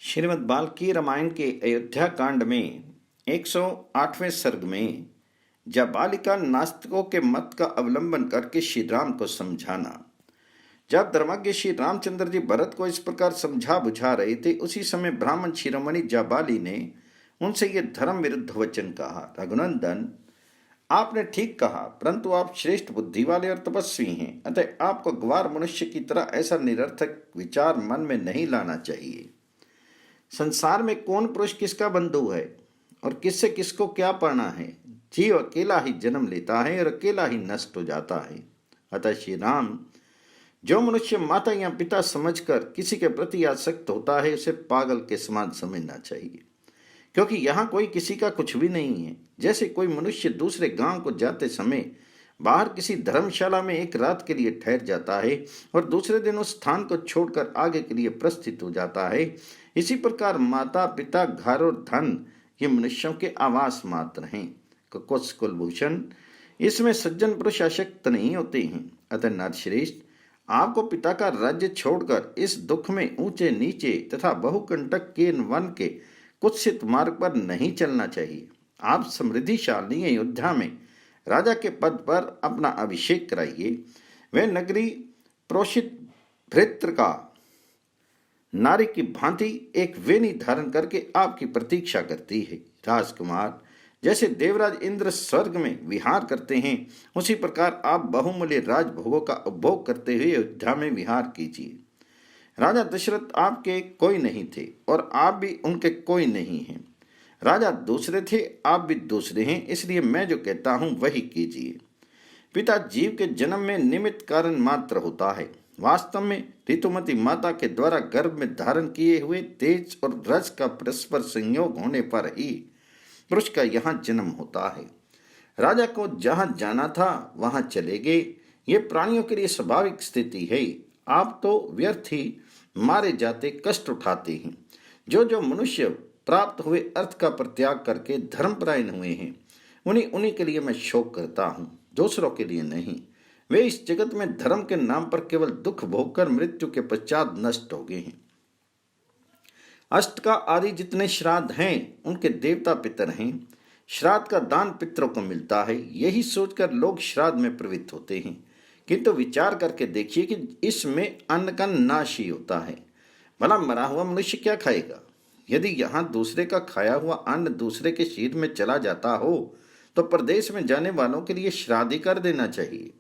श्रीमद् बाल्की रामायण के अयोध्या कांड में 108वें सर्ग में जब बालिका नास्तिकों के मत का अवलंबन करके श्री राम को समझाना। जब धर्मज्ञ श्री रामचंद्र जी भरत को इस प्रकार समझा बुझा रहे थे, उसी समय ब्राह्मण शिरोमणि जाबाली ने उनसे ये धर्म विरुद्ध वचन कहा। रघुनंदन, आपने ठीक कहा, परंतु आप श्रेष्ठ बुद्धि वाले और तपस्वी हैं, अतः आपको गंवार मनुष्य की तरह ऐसा निरर्थक विचार मन में नहीं लाना चाहिए। संसार में कौन पुरुष किसका बंधु है और किससे किसको क्या पढ़ना है। जीव अकेला ही जन्म लेता है और अकेला ही नष्ट हो जाता है। अतः श्री राम, जो मनुष्य माता या पिता समझकर किसी के प्रति आसक्त होता है, उसे पागल के समान समझना चाहिए, क्योंकि यहाँ कोई किसी का कुछ भी नहीं है। जैसे कोई मनुष्य दूसरे गांव को जाते समय बाहर किसी धर्मशाला में एक रात के लिए ठहर जाता है और दूसरे दिन उस स्थान को छोड़कर आगे के लिए प्रस्थित हो जाता है, इसी प्रकार माता पिता घर और धन ये मनुष्यों के आवास मात्र हैं। कुछ कुलभूषण, इसमें सज्जन पुरुष आसक्त नहीं होते हैं। अतः नरश्रेष्ठ, आपको पिता का राज्य छोड़कर इस दुख में ऊंचे नीचे तथा बहुकंटक के वन के कुत्सित मार्ग पर नहीं चलना चाहिए। आप समृद्धिशाली अयोध्या में राजा के पद पर अपना अभिषेक कराइए। वह नगरी प्रोषित भृत्र का नारी की भांति एक वेणी धारण करके आपकी प्रतीक्षा करती है। राजकुमार, जैसे देवराज इंद्र स्वर्ग में विहार करते हैं, उसी प्रकार आप बहुमूल्य राजभोगों का उपभोग करते हुए अयोध्या में विहार कीजिए। राजा दशरथ आपके कोई नहीं थे और आप भी उनके कोई नहीं हैं। राजा दूसरे थे, आप भी दूसरे हैं, इसलिए मैं जो कहता हूं वही कीजिए। पिता जीव के जन्म में निमित्त कारण मात्र होता है। वास्तव में ऋतुमती माता के द्वारा गर्भ में धारण किए हुए तेज और रज का परस्पर संयोग होने पर ही पुरुष का यहाँ जन्म होता है। राजा को जहाँ जाना था वहाँ चले गए, ये प्राणियों के लिए स्वाभाविक स्थिति है। आप तो व्यर्थ ही मारे जाते कष्ट उठाते हैं। जो मनुष्य प्राप्त हुए अर्थ का परित्याग करके धर्मपरायण हुए हैं, उन्हीं के लिए मैं शोक करता हूँ, दूसरों के लिए नहीं। वे इस जगत में धर्म के नाम पर केवल दुख भोगकर मृत्यु के पश्चात नष्ट हो गए हैं। अष्ट का आदि जितने श्राद्ध हैं उनके देवता पितर हैं। श्राद्ध का दान पितरों को मिलता है, यही सोचकर लोग श्राद्ध में प्रवृत्त होते हैं। किंतु विचार करके देखिए कि इसमें अन्न का नाश ही होता है। भला मरा हुआ मनुष्य क्या खाएगा? यदि यहाँ दूसरे का खाया हुआ अन्न दूसरे के शरीर में चला जाता हो तो प्रदेश में जाने वालों के लिए श्राद्ध ही कर देना चाहिए।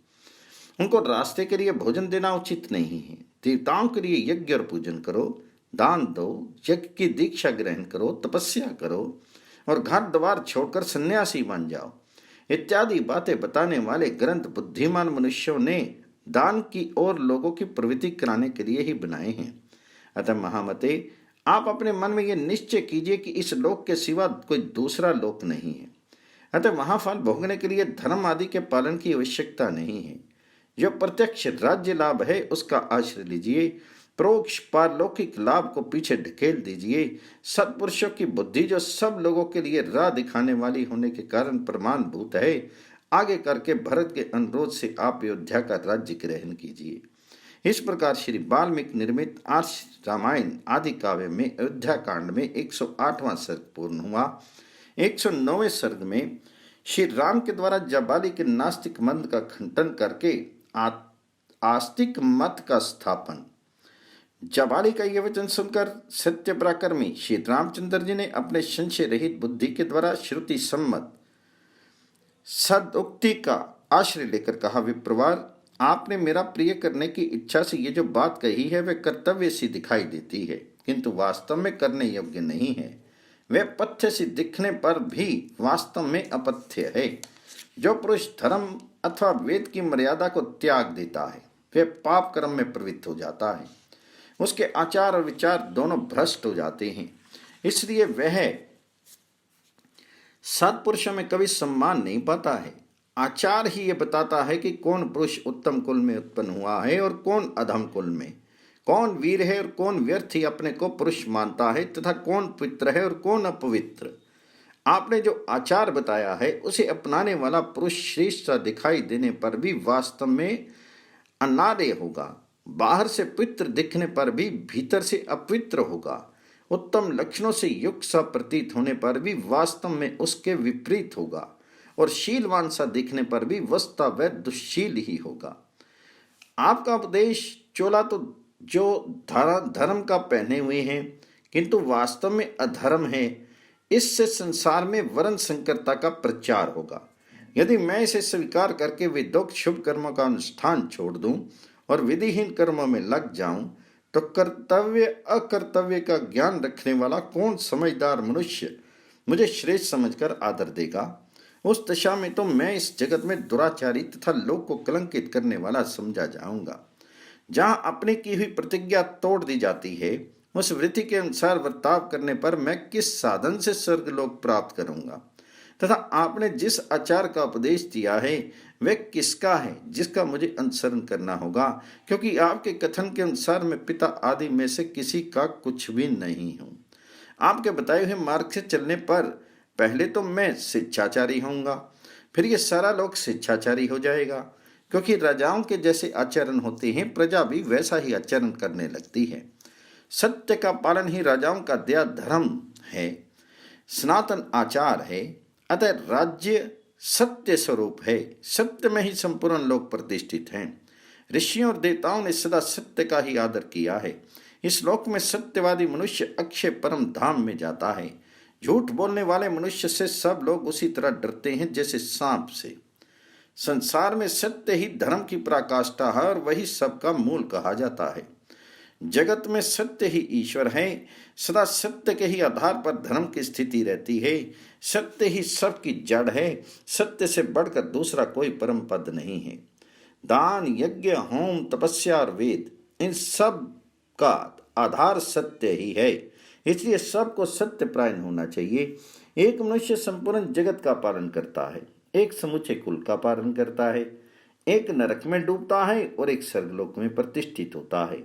उनको रास्ते के लिए भोजन देना उचित नहीं है। देवताओं के लिए यज्ञ और पूजन करो, दान दो, यज्ञ की दीक्षा ग्रहण करो, तपस्या करो और घर द्वार छोड़कर सन्यासी बन जाओ इत्यादि बातें बताने वाले ग्रंथ बुद्धिमान मनुष्यों ने दान की ओर लोगों की प्रवृत्ति कराने के लिए ही बनाए हैं। अतः महामते, आप अपने मन में यह निश्चय कीजिए कि इस लोक के सिवा कोई दूसरा लोक नहीं है। अतः महाफल भोगने के लिए धर्म आदि के पालन की आवश्यकता नहीं है। जो प्रत्यक्ष राज्य लाभ है उसका आश्रय लीजिए, परोक्ष पारलौकिक लाभ को पीछे ढकेल दीजिए। सत्पुरुषों की बुद्धि जो सब लोगों के लिए राह दिखाने वाली होने के कारण प्रमाणभूत है, आगे करके भरत के अनुरोध से आप अयोध्या का राज्य ग्रहण कीजिए। इस प्रकार श्री वाल्मीकि निर्मित आर्ष रामायण आदि काव्य में अयोध्या कांड में 108वां सर्ग पूर्ण हुआ। 109वें सर्ग में श्री राम के द्वारा जाबाली के नास्तिक मत का खंडन करके आस्तिक मत का स्थापन। जाबाली का यह वचन सुनकर सत्य पराक्रमी श्री रामचंद्र जी ने अपने संशय रहित बुद्धि के द्वारा श्रुति सम्मत सदउक्ति का आश्रय लेकर कहा, विप्रवार, आपने मेरा प्रिय करने की इच्छा से ये जो बात कही है वह कर्तव्य सी दिखाई देती है, किंतु वास्तव में करने योग्य नहीं है। वह पथ्य सी दिखने पर भी वास्तव में अपथ्य है। जो पुरुष धर्म अथवा वेद की मर्यादा को त्याग देता है वह पाप कर्म में प्रवृत्त हो जाता है। उसके आचार और विचार दोनों भ्रष्ट हो जाते हैं। इसलिए वह सत्पुरुषों में कभी सम्मान नहीं पाता है। आचार ही ये बताता है कि कौन पुरुष उत्तम कुल में उत्पन्न हुआ है और कौन अधम कुल में, कौन वीर है और कौन व्यर्थ ही अपने को पुरुष मानता है तथा कौन पवित्र है और कौन अपवित्र। आपने जो आचार बताया है उसे अपनाने वाला पुरुष श्रेष्ठ सा दिखाई देने पर भी वास्तव में अनार्य होगा, बाहर से पवित्र दिखने पर भी भीतर से अपवित्र होगा। उत्तम लक्षणों से युक्त सा प्रतीत होने पर भी वास्तव में उसके विपरीत होगा, और शीलवान सा दिखने पर भी वस्तुतः वह दुश्शील ही होगा। आपका उपदेश चोला तो जो धर्म का पहने हुए हैं किंतु वास्तव में अधर्म है, इससे संसार में वर्ण संकरता का प्रचार होगा। यदि मैं इसे स्वीकार करके विदोक्त शुभ कर्मों का अनुष्ठान छोड़ दूं और विधिहीन कर्मों में लग जाऊं, तो कर्तव्य अकर्तव्य का ज्ञान रखने वाला कौन समझदार मनुष्य मुझे श्रेष्ठ समझकर आदर देगा? उस दशा में तो मैं इस जगत में दुराचारी तथा लोक को कलंकित करने वाला समझा जाऊंगा। जहां अपनी की हुई प्रतिज्ञा तोड़ दी जाती है, उस वृत्ति के अनुसार बर्ताव करने पर मैं किस साधन से स्वर्गलोक प्राप्त करूंगा? तथा आपने जिस आचार का उपदेश दिया है वह किसका है जिसका मुझे अनुसरण करना होगा? क्योंकि आपके कथन के अनुसार मैं पिता आदि में से किसी का कुछ भी नहीं हूँ। आपके बताए हुए मार्ग से चलने पर पहले तो मैं शिक्षाचारी होऊंगा, फिर ये सारा लोग शिक्षाचारी हो जाएगा। क्योंकि राजाओं के जैसे आचरण होते हैं, प्रजा भी वैसा ही आचरण करने लगती है। सत्य का पालन ही राजाओं का दया धर्म है, सनातन आचार है। अतः राज्य सत्य स्वरूप है, सत्य में ही संपूर्ण लोग प्रतिष्ठित हैं। ऋषियों और देवताओं ने सदा सत्य का ही आदर किया है। इस लोक में सत्यवादी मनुष्य अक्षय परम धाम में जाता है। झूठ बोलने वाले मनुष्य से सब लोग उसी तरह डरते हैं जैसे सांप से। संसार में सत्य ही धर्म की पराकाष्ठा है और वही सबका मूल कहा जाता है। जगत में सत्य ही ईश्वर है। सदा सत्य के ही आधार पर धर्म की स्थिति रहती है। सत्य ही सबकी जड़ है। सत्य से बढ़कर दूसरा कोई परम पद नहीं है। दान, यज्ञ, होम, तपस्या और वेद, इन सब का आधार सत्य ही है। इसलिए सबको सत्य परायण होना चाहिए। एक मनुष्य संपूर्ण जगत का पालन करता है, एक समूचे कुल का पालन करता है, एक नरक में डूबता है और एक स्वर्गलोक में प्रतिष्ठित होता है।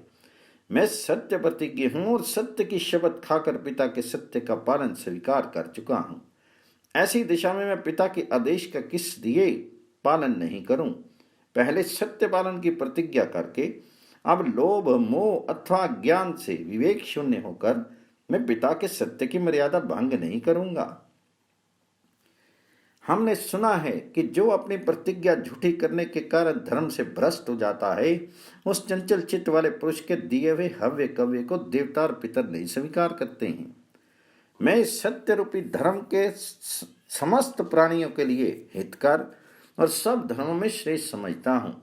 मैं सत्य प्रतिज्ञ हूं और सत्य की शपथ खाकर पिता के सत्य का पालन स्वीकार कर चुका हूं। ऐसी दिशा में मैं पिता के आदेश का किस दिए पालन नहीं करूं? पहले सत्य पालन की प्रतिज्ञा करके अब लोभ, मोह अथवा ज्ञान से विवेक शून्य होकर मैं पिता के सत्य की मर्यादा भंग नहीं करूंगा। हमने सुना है कि जो अपनी प्रतिज्ञा झूठी करने के कारण धर्म से भ्रष्ट हो जाता है, उस चंचल चित्त वाले पुरुष के दिए हुए हव्य कव्य को देवता और पितर नहीं स्वीकार करते हैं। मैं इस सत्य रूपी धर्म के समस्त प्राणियों के लिए हितकर और सब धर्मों में श्रेष्ठ समझता हूँ।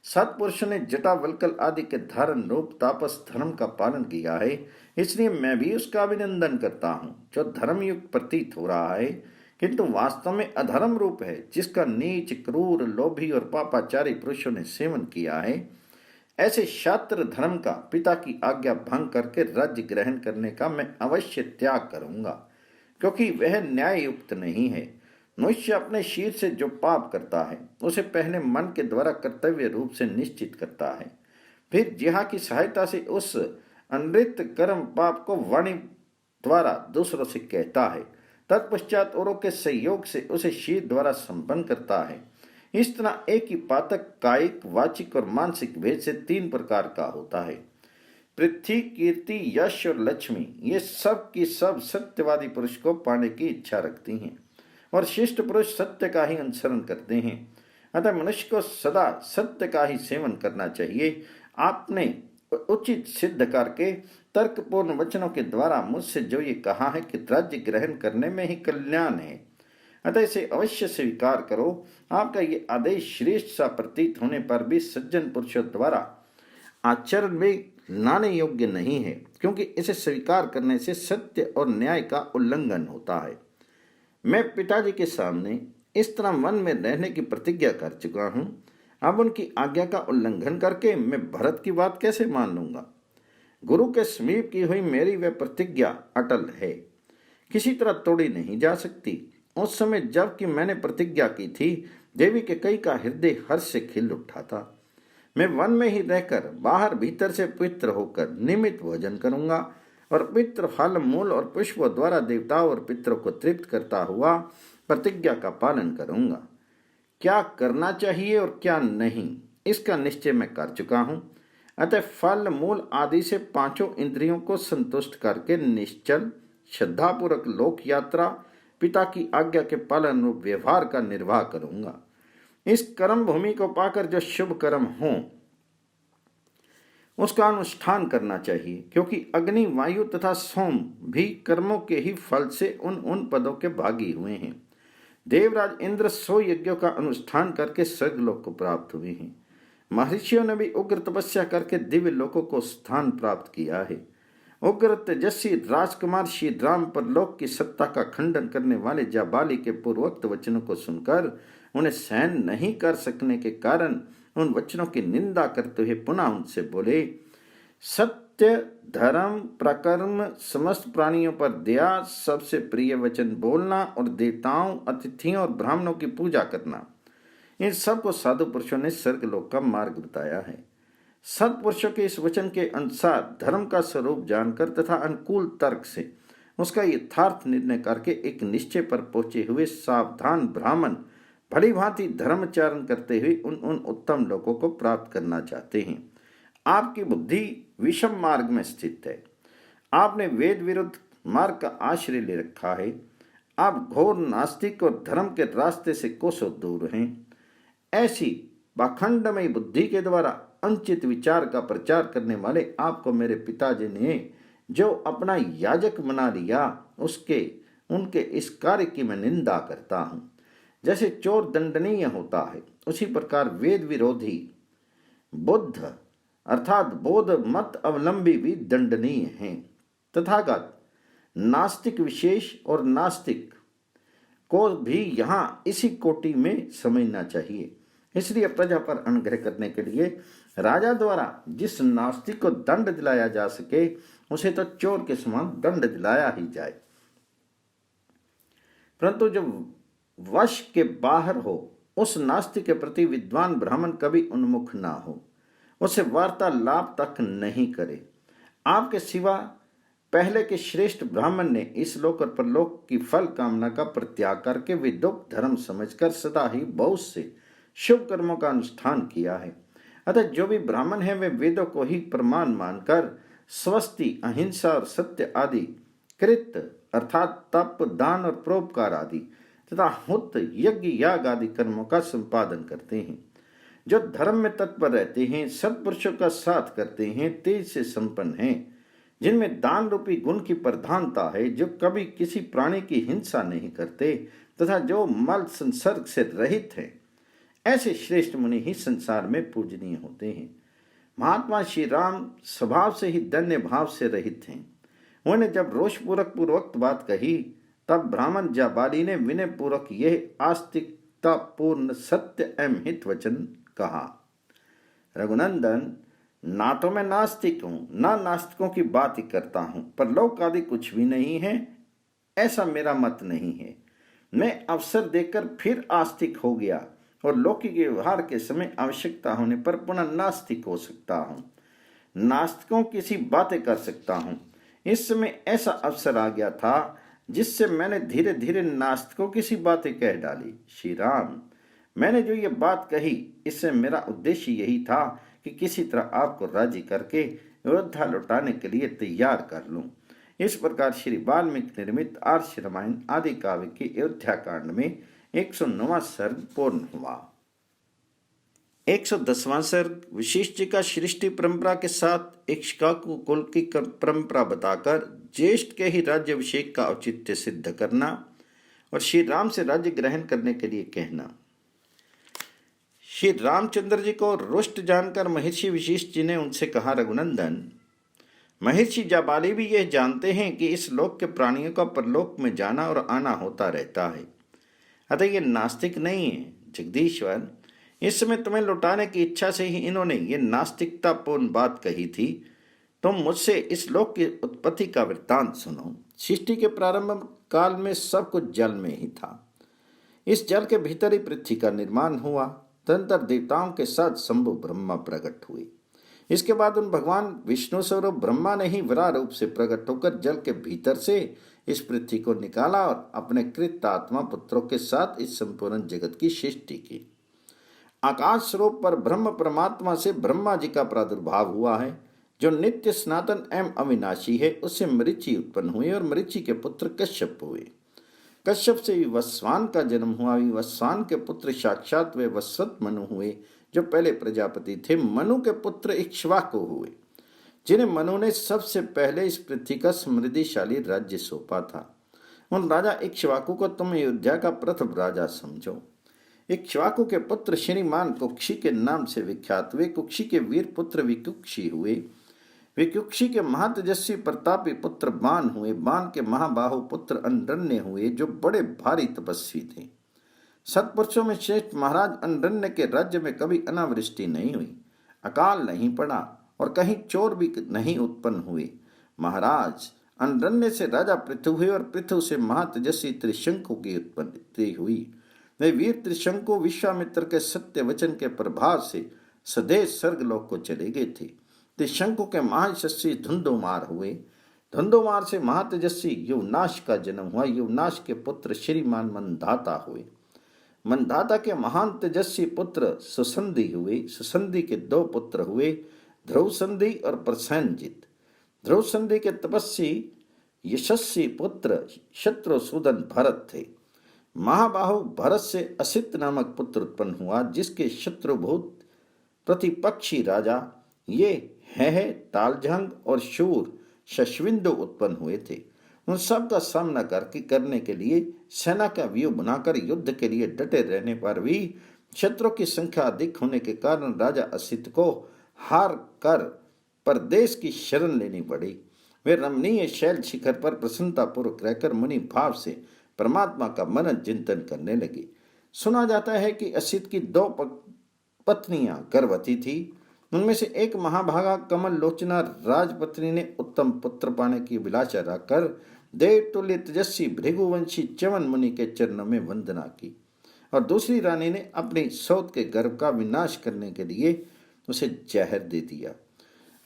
सत्पुरुषों ने जटा, वल्कल आदि के धारण रूप तापस धर्म का पालन किया है, इसलिए मैं भी उसका अभिनंदन करता हूँ। जो धर्मयुक्त प्रतीत हो रहा है किंतु वास्तव में अधर्म रूप है, जिसका नीच, क्रूर, लोभी और पापाचारी पुरुषों ने सेवन किया है, ऐसे शास्त्र धर्म का पिता की आज्ञा भंग करके राज्य ग्रहण करने का मैं अवश्य त्याग करूंगा, क्योंकि वह न्याययुक्त नहीं है। मनुष्य अपने शीर से जो पाप करता है उसे पहले मन के द्वारा कर्तव्य रूप से निश्चित करता है, फिर जिहा की सहायता से उस अनृत कर्म पाप को वाणी द्वारा दूसरों से कहता है, तत्पश्चात औरों के सहयोग से उसे शीर द्वारा संपन्न करता है। इस तरह एक ही पातक कायिक, वाचिक और मानसिक भेद से 3 प्रकार का होता है। पृथ्वी, कीर्ति, यश और लक्ष्मी, ये सब की सब सत्यवादी पुरुष को पाने की इच्छा रखती हैं और शिष्ट पुरुष सत्य का ही अनुसरण करते हैं। अतः मनुष्य को सदा सत्य का ही सेवन करना चाहिए। आपने उचित सिद्ध करके तर्कपूर्ण वचनों के द्वारा मुझसे जो ये कहा है कि राज्य ग्रहण करने में ही कल्याण है, अतः इसे अवश्य स्वीकार करो। आपका ये आदेश श्रेष्ठ सा प्रतीत होने पर भी सज्जन पुरुषों द्वारा आचरण में लाने योग्य नहीं है, क्योंकि इसे स्वीकार करने से सत्य और न्याय का उल्लंघन होता है। मैं पिताजी के सामने इस तरह वन में रहने की प्रतिज्ञा कर चुका हूँ। अब उनकी आज्ञा का उल्लंघन करके मैं भरत की बात कैसे मान लूंगा? गुरु के समीप की हुई मेरी वह प्रतिज्ञा अटल है, किसी तरह तोड़ी नहीं जा सकती। उस समय जबकि मैंने प्रतिज्ञा की थी, देवी के कई का हृदय हर्ष से खिल उठा था। मैं वन में ही रहकर बाहर भीतर से पवित्र होकर नियमित भोजन करूंगा और पितृ फल, मूल और पुष्पों द्वारा देवताओं और पितरों को तृप्त करता हुआ प्रतिज्ञा का पालन करूंगा। क्या करना चाहिए और क्या नहीं, इसका निश्चय मैं कर चुका हूँ। अतः फल मूल आदि से पांचों इंद्रियों को संतुष्ट करके निश्चल श्रद्धापूर्वक लोक यात्रा पिता की आज्ञा के पालन अनुरूप व्यवहार का निर्वाह करूंगा। इस कर्म भूमि को पाकर जो शुभ कर्म हों उसका अनुष्ठान करना चाहिए, क्योंकि अग्नि, वायु तथा सोम भी कर्मों के ही फल से उन उन पदों के भागी हुए हैं। देवराज इंद्र 100 यज्ञों का अनुष्ठान करके स्वर्गलोक को प्राप्त हुए हैं। महर्षियों ने भी उग्र तपस्या करके दिव्य लोकों को स्थान प्राप्त किया है। उग्र तेजस्वी राजकुमार श्री राम पर लोक की सत्ता का खंडन करने वाले जाबाली के पूर्वोक्त वचनों को सुनकर उन्हें सहन नहीं कर सकने के कारण उन वचनों की निंदा करते हुए पुनः उनसे बोले, सत्य, धर्म, प्रकर्म, समस्त प्राणियों पर दया, सबसे प्रिय वचन बोलना और देवताओं, अतिथियों और ब्राह्मणों की पूजा करना, इन सब को साधु पुरुषों ने स्वर्गलोक का मार्ग बताया है। सत्पुरुषों के इस वचन के अनुसार धर्म का स्वरूप जानकर तथा अनुकूल तर्क से उसका यथार्थ निर्णय करके एक निश्चय पर पहुंचे हुए सावधान ब्राह्मण भली भांति धर्मचारण करते हुए उन उन उत्तम लोकों को प्राप्त करना चाहते हैं। आपकी बुद्धि विषम मार्ग में स्थित है। आपने वेद विरुद्ध मार्ग का आश्रय ले रखा है। आप घोर नास्तिक और धर्म के रास्ते से कोसों दूर हैं। ऐसी पाखंडमयी बुद्धि के द्वारा अनुचित विचार का प्रचार करने वाले आपको मेरे पिताजी ने जो अपना याजक बना लिया, उनके इस कार्य की मैं निंदा करता हूँ। जैसे चोर दंडनीय होता है, उसी प्रकार वेद विरोधी बुद्ध अर्थात बोध मत अवलंबी भी दंडनीय हैं। तथागत नास्तिक विशेष और नास्तिक को भी यहाँ इसी कोटि में समझना चाहिए। इसलिए प्रजा पर अनुग्रह करने के लिए राजा द्वारा जिस नास्तिक को दंड दिलाया जा सके, उसे तो चोर के समान दंड दिलाया ही जाए। परंतु जो वश के बाहर हो, उस नास्तिक के प्रति विद्वान ब्राह्मण कभी उन्मुख ना हो, उसे वार्तालाप तक नहीं करे। आपके सिवा पहले के श्रेष्ठ ब्राह्मण ने इस लोक और परलोक की फल कामना का परित्याग करके विदुक्त धर्म समझकर सदा ही बहुत से शुभ कर्मों का अनुष्ठान किया है। अतः जो भी ब्राह्मण है वे वेदों को ही प्रमाण मानकर स्वस्ति, अहिंसा और सत्य आदि कृत अर्थात तप, दान और परोपकार आदि तथा हुत, यज्ञ, याग आदि कर्मों का संपादन करते हैं। जो धर्म में तत्पर रहते हैं, सत्पुरुषों का साथ करते हैं, तेज से संपन्न हैं, जिनमें दान रूपी गुण की प्रधानता है, जो कभी किसी प्राणी की हिंसा नहीं करते तथा जो मल संसर्ग से रहित हैं, ऐसे श्रेष्ठ मुनि ही संसार में पूजनीय होते हैं। महात्मा श्री राम स्वभाव से ही धन्य भाव से रहित हैं। उन्होंने जब रोषपूर्वक बात कही, तब ब्राह्मण जाबाली ने विनय पूर्वक यह आस्तिकता पूर्ण सत्य एवं हित वचन कहा। रघुनंदन, ना तो मैं नास्तिक हूँ, ना नास्तिकों की बात ही करता हूँ, पर लोक आदि कुछ भी नहीं है, ऐसा मेरा मत नहीं है। मैं अवसर देकर फिर आस्तिक हो गया और लौकिक व्यवहार के समय आवश्यकता होने पर पुनः नास्तिक हो सकता हूँ। नास्तिकों की सी बातें कर सकता हूँ। इस समय ऐसा अवसर आ गया था जिससे मैंने धीरे धीरे नास्तिकों की सी बातें कह डाली। श्री राम, मैंने जो ये बात कही, इससे मेरा उद्देश्य यही था कि किसी तरह आपको राजी करके अयोध्या लौटाने के लिए तैयार कर लूं। इस प्रकार श्री वाल्मीकि निर्मित आर्ष रामायण आदि काव्य के अयोध्या कांड में 109वां सर्ग पूर्ण हुआ। 110वां सर्ग वशिष्ठ जी का सृष्टि परंपरा के साथ इक्ष्वाकु कुल की परंपरा बताकर ज्येष्ठ के ही राज्याभिषेक का औचित्य सिद्ध करना और श्री राम से राज्य ग्रहण करने के लिए कहना। श्री रामचंद्र जी को रुष्ट जानकर महर्षि वशिष्ठ जी ने उनसे कहा, रघुनंदन, महर्षि जाबाली भी यह जानते हैं कि इस लोक के प्राणियों का परलोक में जाना और आना होता रहता है, अतः ये नास्तिक नहीं है। जगदीश्वर, इस समय तुम्हें लौटाने की इच्छा से ही इन्होंने ये नास्तिकतापूर्ण बात कही थी। तुम मुझसे इस लोक की उत्पत्ति का वृत्तांत सुनो। सृष्टि के प्रारंभ काल में सब कुछ जल में ही था। इस जल के भीतर ही पृथ्वी का निर्माण हुआ। तदंतर देवताओं के साथ शंभु ब्रह्मा प्रकट हुए। इसके बाद उन भगवान विष्णु स्वरूप ब्रह्मा ने ही वराह रूप से प्रकट होकर जल के भीतर से इस पृथ्वी को निकाला और अपने कृत आत्मा पुत्रों के साथ इस संपूर्ण जगत की सृष्टि की। आकाश स्वरूप पर ब्रह्म परमात्मा से ब्रह्मा जी का प्रादुर्भाव हुआ है, जो नित्य सनातन एवं अविनाशी है। उससे मरीचि उत्पन्न हुए और मरीचि के पुत्र कश्यप हुए। कश्यप से विवस्वान का जन्म हुआ। विवस्वान के पुत्र साक्षात वे वस्वत मनु हुए, जो पहले प्रजापति थे। मनु के पुत्र इक्ष्वाकु हुए, जिन्हें मनु ने सबसे पहले इस पृथ्वी का समृद्धिशाली राज्य सौंपा था। उन राजा इक्ष्वाकु को तुम अयोध्या का प्रथम राजा समझो। इक्ष्वाकु के पुत्र श्रीमान कुक्षी के नाम से विख्यात। वे कुक्षी के वीर पुत्र विकुक्षी हुए। विकुक्षी के महातेजस्वी प्रतापी पुत्र बाण हुए। बाण के महाबाहु पुत्र अनरण्य हुए, जो बड़े भारी तपस्वी थे। सत्पुरुषों में श्रेष्ठ महाराज अनरण्य के राज्य में कभी अनावृष्टि नहीं हुई, अकाल नहीं पड़ा और कहीं चोर भी नहीं उत्पन्न हुए। महाराज अनरण्य से राजा पृथु हुए और पृथु से महातेजस्वी त्रिशंकु की उत्पत्ति हुई। वे वीर त्रिशंकु विश्वामित्र के सत्य वचन के प्रभाव से सदैव स्वर्गलोक को चले गए थे। त्रिशंकु के महायशस्वी धुंधुमार हुए। धुंधुमार से महातेजस्वी युवनाश का जन्म हुआ। युवनाश के पुत्र श्रीमान मंधाता हुए। मंधाता के महान तेजस्वी पुत्र सुसंधि हुए। सुसंधि के दो पुत्र हुए, ध्रुवसंधि और प्रसेनजित। ध्रुवसंधि के तपस्वी यशस्वी पुत्र शत्रुसूदन भरत थे। महाबाहु भरत से असित नामक पुत्र उत्पन्न हुआ, जिसके शत्रुभूत प्रतिपक्षी राजा ये है तालझंग और शूर शशविंदु उत्पन्न हुए थे। उन सब का सामना करने के लिए सेना का व्यूह बनाकर युद्ध के लिए डटे रहने पर भी शत्रु की संख्या अधिक होने के कारण राजा असित को हार कर परदेश की शरण लेनी पड़ी। वे रमणीय शैल शिखर पर प्रसन्नता पूर्वक रहकर मुनि भाव से परमात्मा का मनन चिंतन करने लगे। सुना जाता है कि असित की दो पत्नियां गर्भवती थी। उनमें से एक महाभागा कमल लोचना राजपत्नी ने उत्तम पुत्र पाने की अभिलाषा रखकर देवतुल्य तेजस्वी भृगुवंशी च्यवन मुनि के चरणों में वंदना की, और दूसरी रानी ने अपनी सौत के गर्भ का विनाश करने के लिए उसे जहर दे दिया।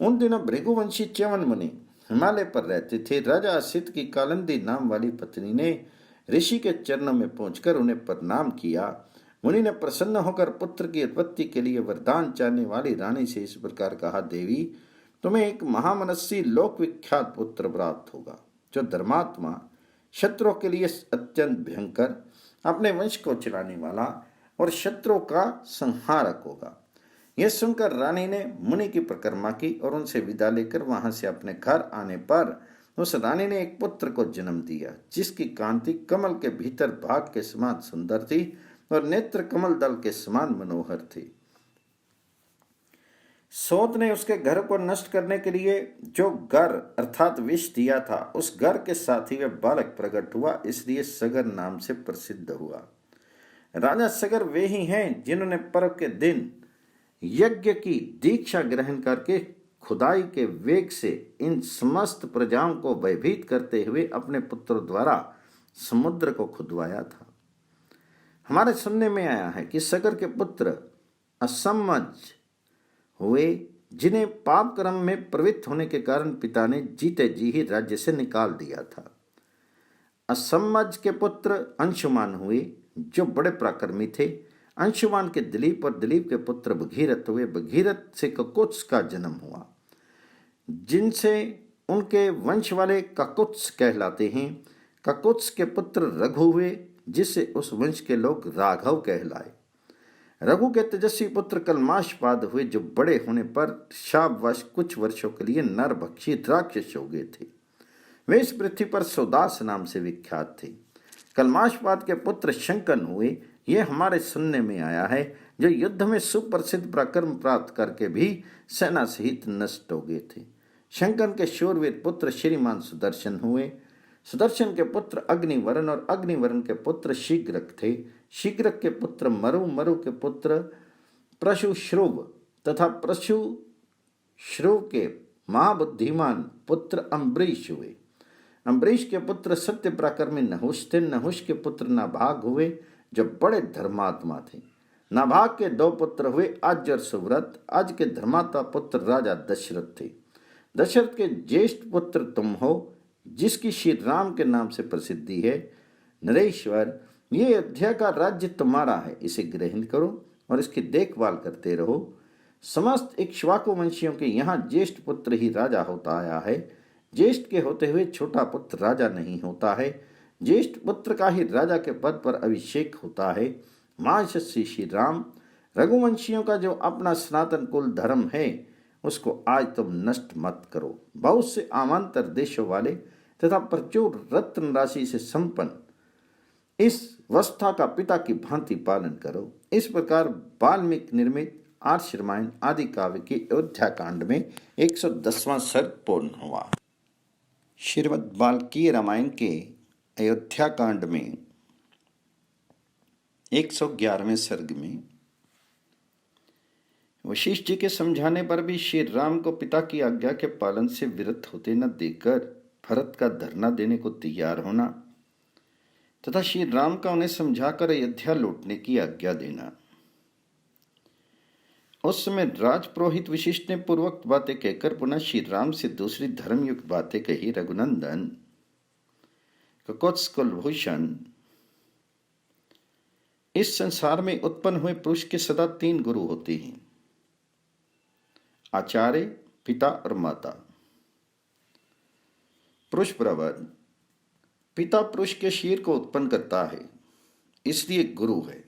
उन दिनों भृगुवंशी च्यवन मुनि हिमालय पर रहते थे। राजा असित की कालिंदी नाम वाली पत्नी ने ऋषि के चरणों में पहुंचकर उन्हें प्रणाम किया। मुनि ने प्रसन्न होकर पुत्र की उत्पत्ति के लिए वरदान चाहने वाली रानी से इस प्रकार कहा, देवी, तुम्हें एक महामनस्वी लोक विख्यात पुत्र प्राप्त होगा, जो धर्मात्मा, शत्रुओं के लिए अत्यंत भयंकर, अपने वंश को चलाने वाला और शत्रुओं का संहारक होगा। यह सुनकर रानी ने मुनि की परिक्रमा की और उनसे विदा लेकर वहां से अपने घर आने पर उस रानी ने एक पुत्र को जन्म दिया, जिसकी कांति कमल के भीतर भाग के समान सुंदर थी और नेत्र कमल दल के समान मनोहर थे। सोत ने उसके घर को नष्ट करने के लिए जो गर अर्थात विष दिया था, उस गर के साथ ही वह बालक प्रकट हुआ, इसलिए सगर नाम से प्रसिद्ध हुआ। राजा सगर वे ही हैं जिन्होंने पर्व के दिन यज्ञ की दीक्षा ग्रहण करके खुदाई के वेग से इन समस्त प्रजाओं को भयभीत करते हुए अपने पुत्रों द्वारा समुद्र को खुदवाया था। हमारे सुनने में आया है कि सगर के पुत्र असमज हुए, जिन्हें पाप कर्म में प्रवृत्त होने के कारण पिता ने जीते जी ही राज्य से निकाल दिया था। असमज के पुत्र अंशुमान हुए, जो बड़े पराक्रमी थे। अंशुमान के दिलीप और दिलीप के पुत्र भगीरथ हुए। भगीरथ से ककुत्स का जन्म हुआ, जिनसे उनके वंश वाले ककुत्स कहलाते हैं। ककुत्स के पुत्र रघु हुए, जिससे उस वंश के लोग राघव कहलाए। रघु के तेजस्वी पुत्र कलमाशपाद हुए, जो बड़े होने पर शापवश कुछ वर्षों के लिए नरभक्षी राक्षस हो गए थे। वे इस पृथ्वी पर सौदास नाम से विख्यात थे। कलमाशपाद के पुत्र शंकन हुए। ये हमारे सुनने में आया है, जो युद्ध में सुप्रसिद्ध पराक्रम प्राप्त करके भी सेना सहित नष्ट हो गए थे। शंकन के शूरवीर पुत्र श्रीमान सुदर्शन हुए। सुदर्शन के पुत्र अग्निवरण और अग्निवरण के पुत्र शीघ्रक थे। शीघ्रक के पुत्र मरु, मरु के पुत्र प्रशुश्रुव तथा प्रशुश्रुव के महाबुद्धिमान पुत्र अम्बरीश हुए। अम्बरीश के पुत्र सत्य पराक्रमी नहुष थे। नहुष के पुत्र नाभाग हुए, जो बड़े धर्मात्मा थे। नाभाग के दो पुत्र हुए, आज और सुव्रत। आज के धर्मात्मा पुत्र राजा दशरथ थे। दशरथ के ज्येष्ठ पुत्र तुम हो, जिसकी श्री राम के नाम से प्रसिद्धि है। नरेश्वर, ये अयोध्या का राज्य तुम्हारा है, इसे ग्रहण करो और इसकी देखभाल करते रहो। समस्त इक्ष्वाकु वंशियों के यहाँ ज्येष्ठ पुत्र ही राजा होता आया है। ज्येष्ठ के होते हुए छोटा पुत्र राजा नहीं होता है। ज्येष्ठ पुत्र का ही राजा के पद पर अभिषेक होता है। महायशस्वी श्री राम, रघुवंशियों का जो अपना सनातन कुल धर्म है उसको आज तुम नष्ट मत करो। बहुत से आमांतर देशों वाले तथा प्रचुर रत्न राशि से संपन्न इस वस्था का पिता की भांति पालन करो। इस प्रकार वाल्मीकि निर्मित आर्ष रामायण आदि काव्य के अयोध्या कांड में 110वां सर्ग पूर्ण हुआ। श्रीमद् वाल्मीकि रामायण के अयोध्या कांड में 111वें सर्ग में वशिष्ठ जी के समझाने पर भी श्री राम को पिता की आज्ञा के पालन से विरत होते न देखकर भरत का धरना देने को तैयार होना तथा श्री राम का उन्हें समझाकर अयोध्या लौटने की आज्ञा देना। उस समय राजपुरोहित वशिष्ठ ने पूर्वोक्त बातें कहकर पुनः श्री राम से दूसरी धर्मयुक्त बातें कही। रघुनंदन, ककोत्स कुलभूषण, इस संसार में उत्पन्न हुए पुरुष के सदा 3 गुरु होते हैं, आचार्य, पिता और माता। पुरुष प्रवर, पिता पुरुष के शरीर को उत्पन्न करता है इसलिए गुरु है,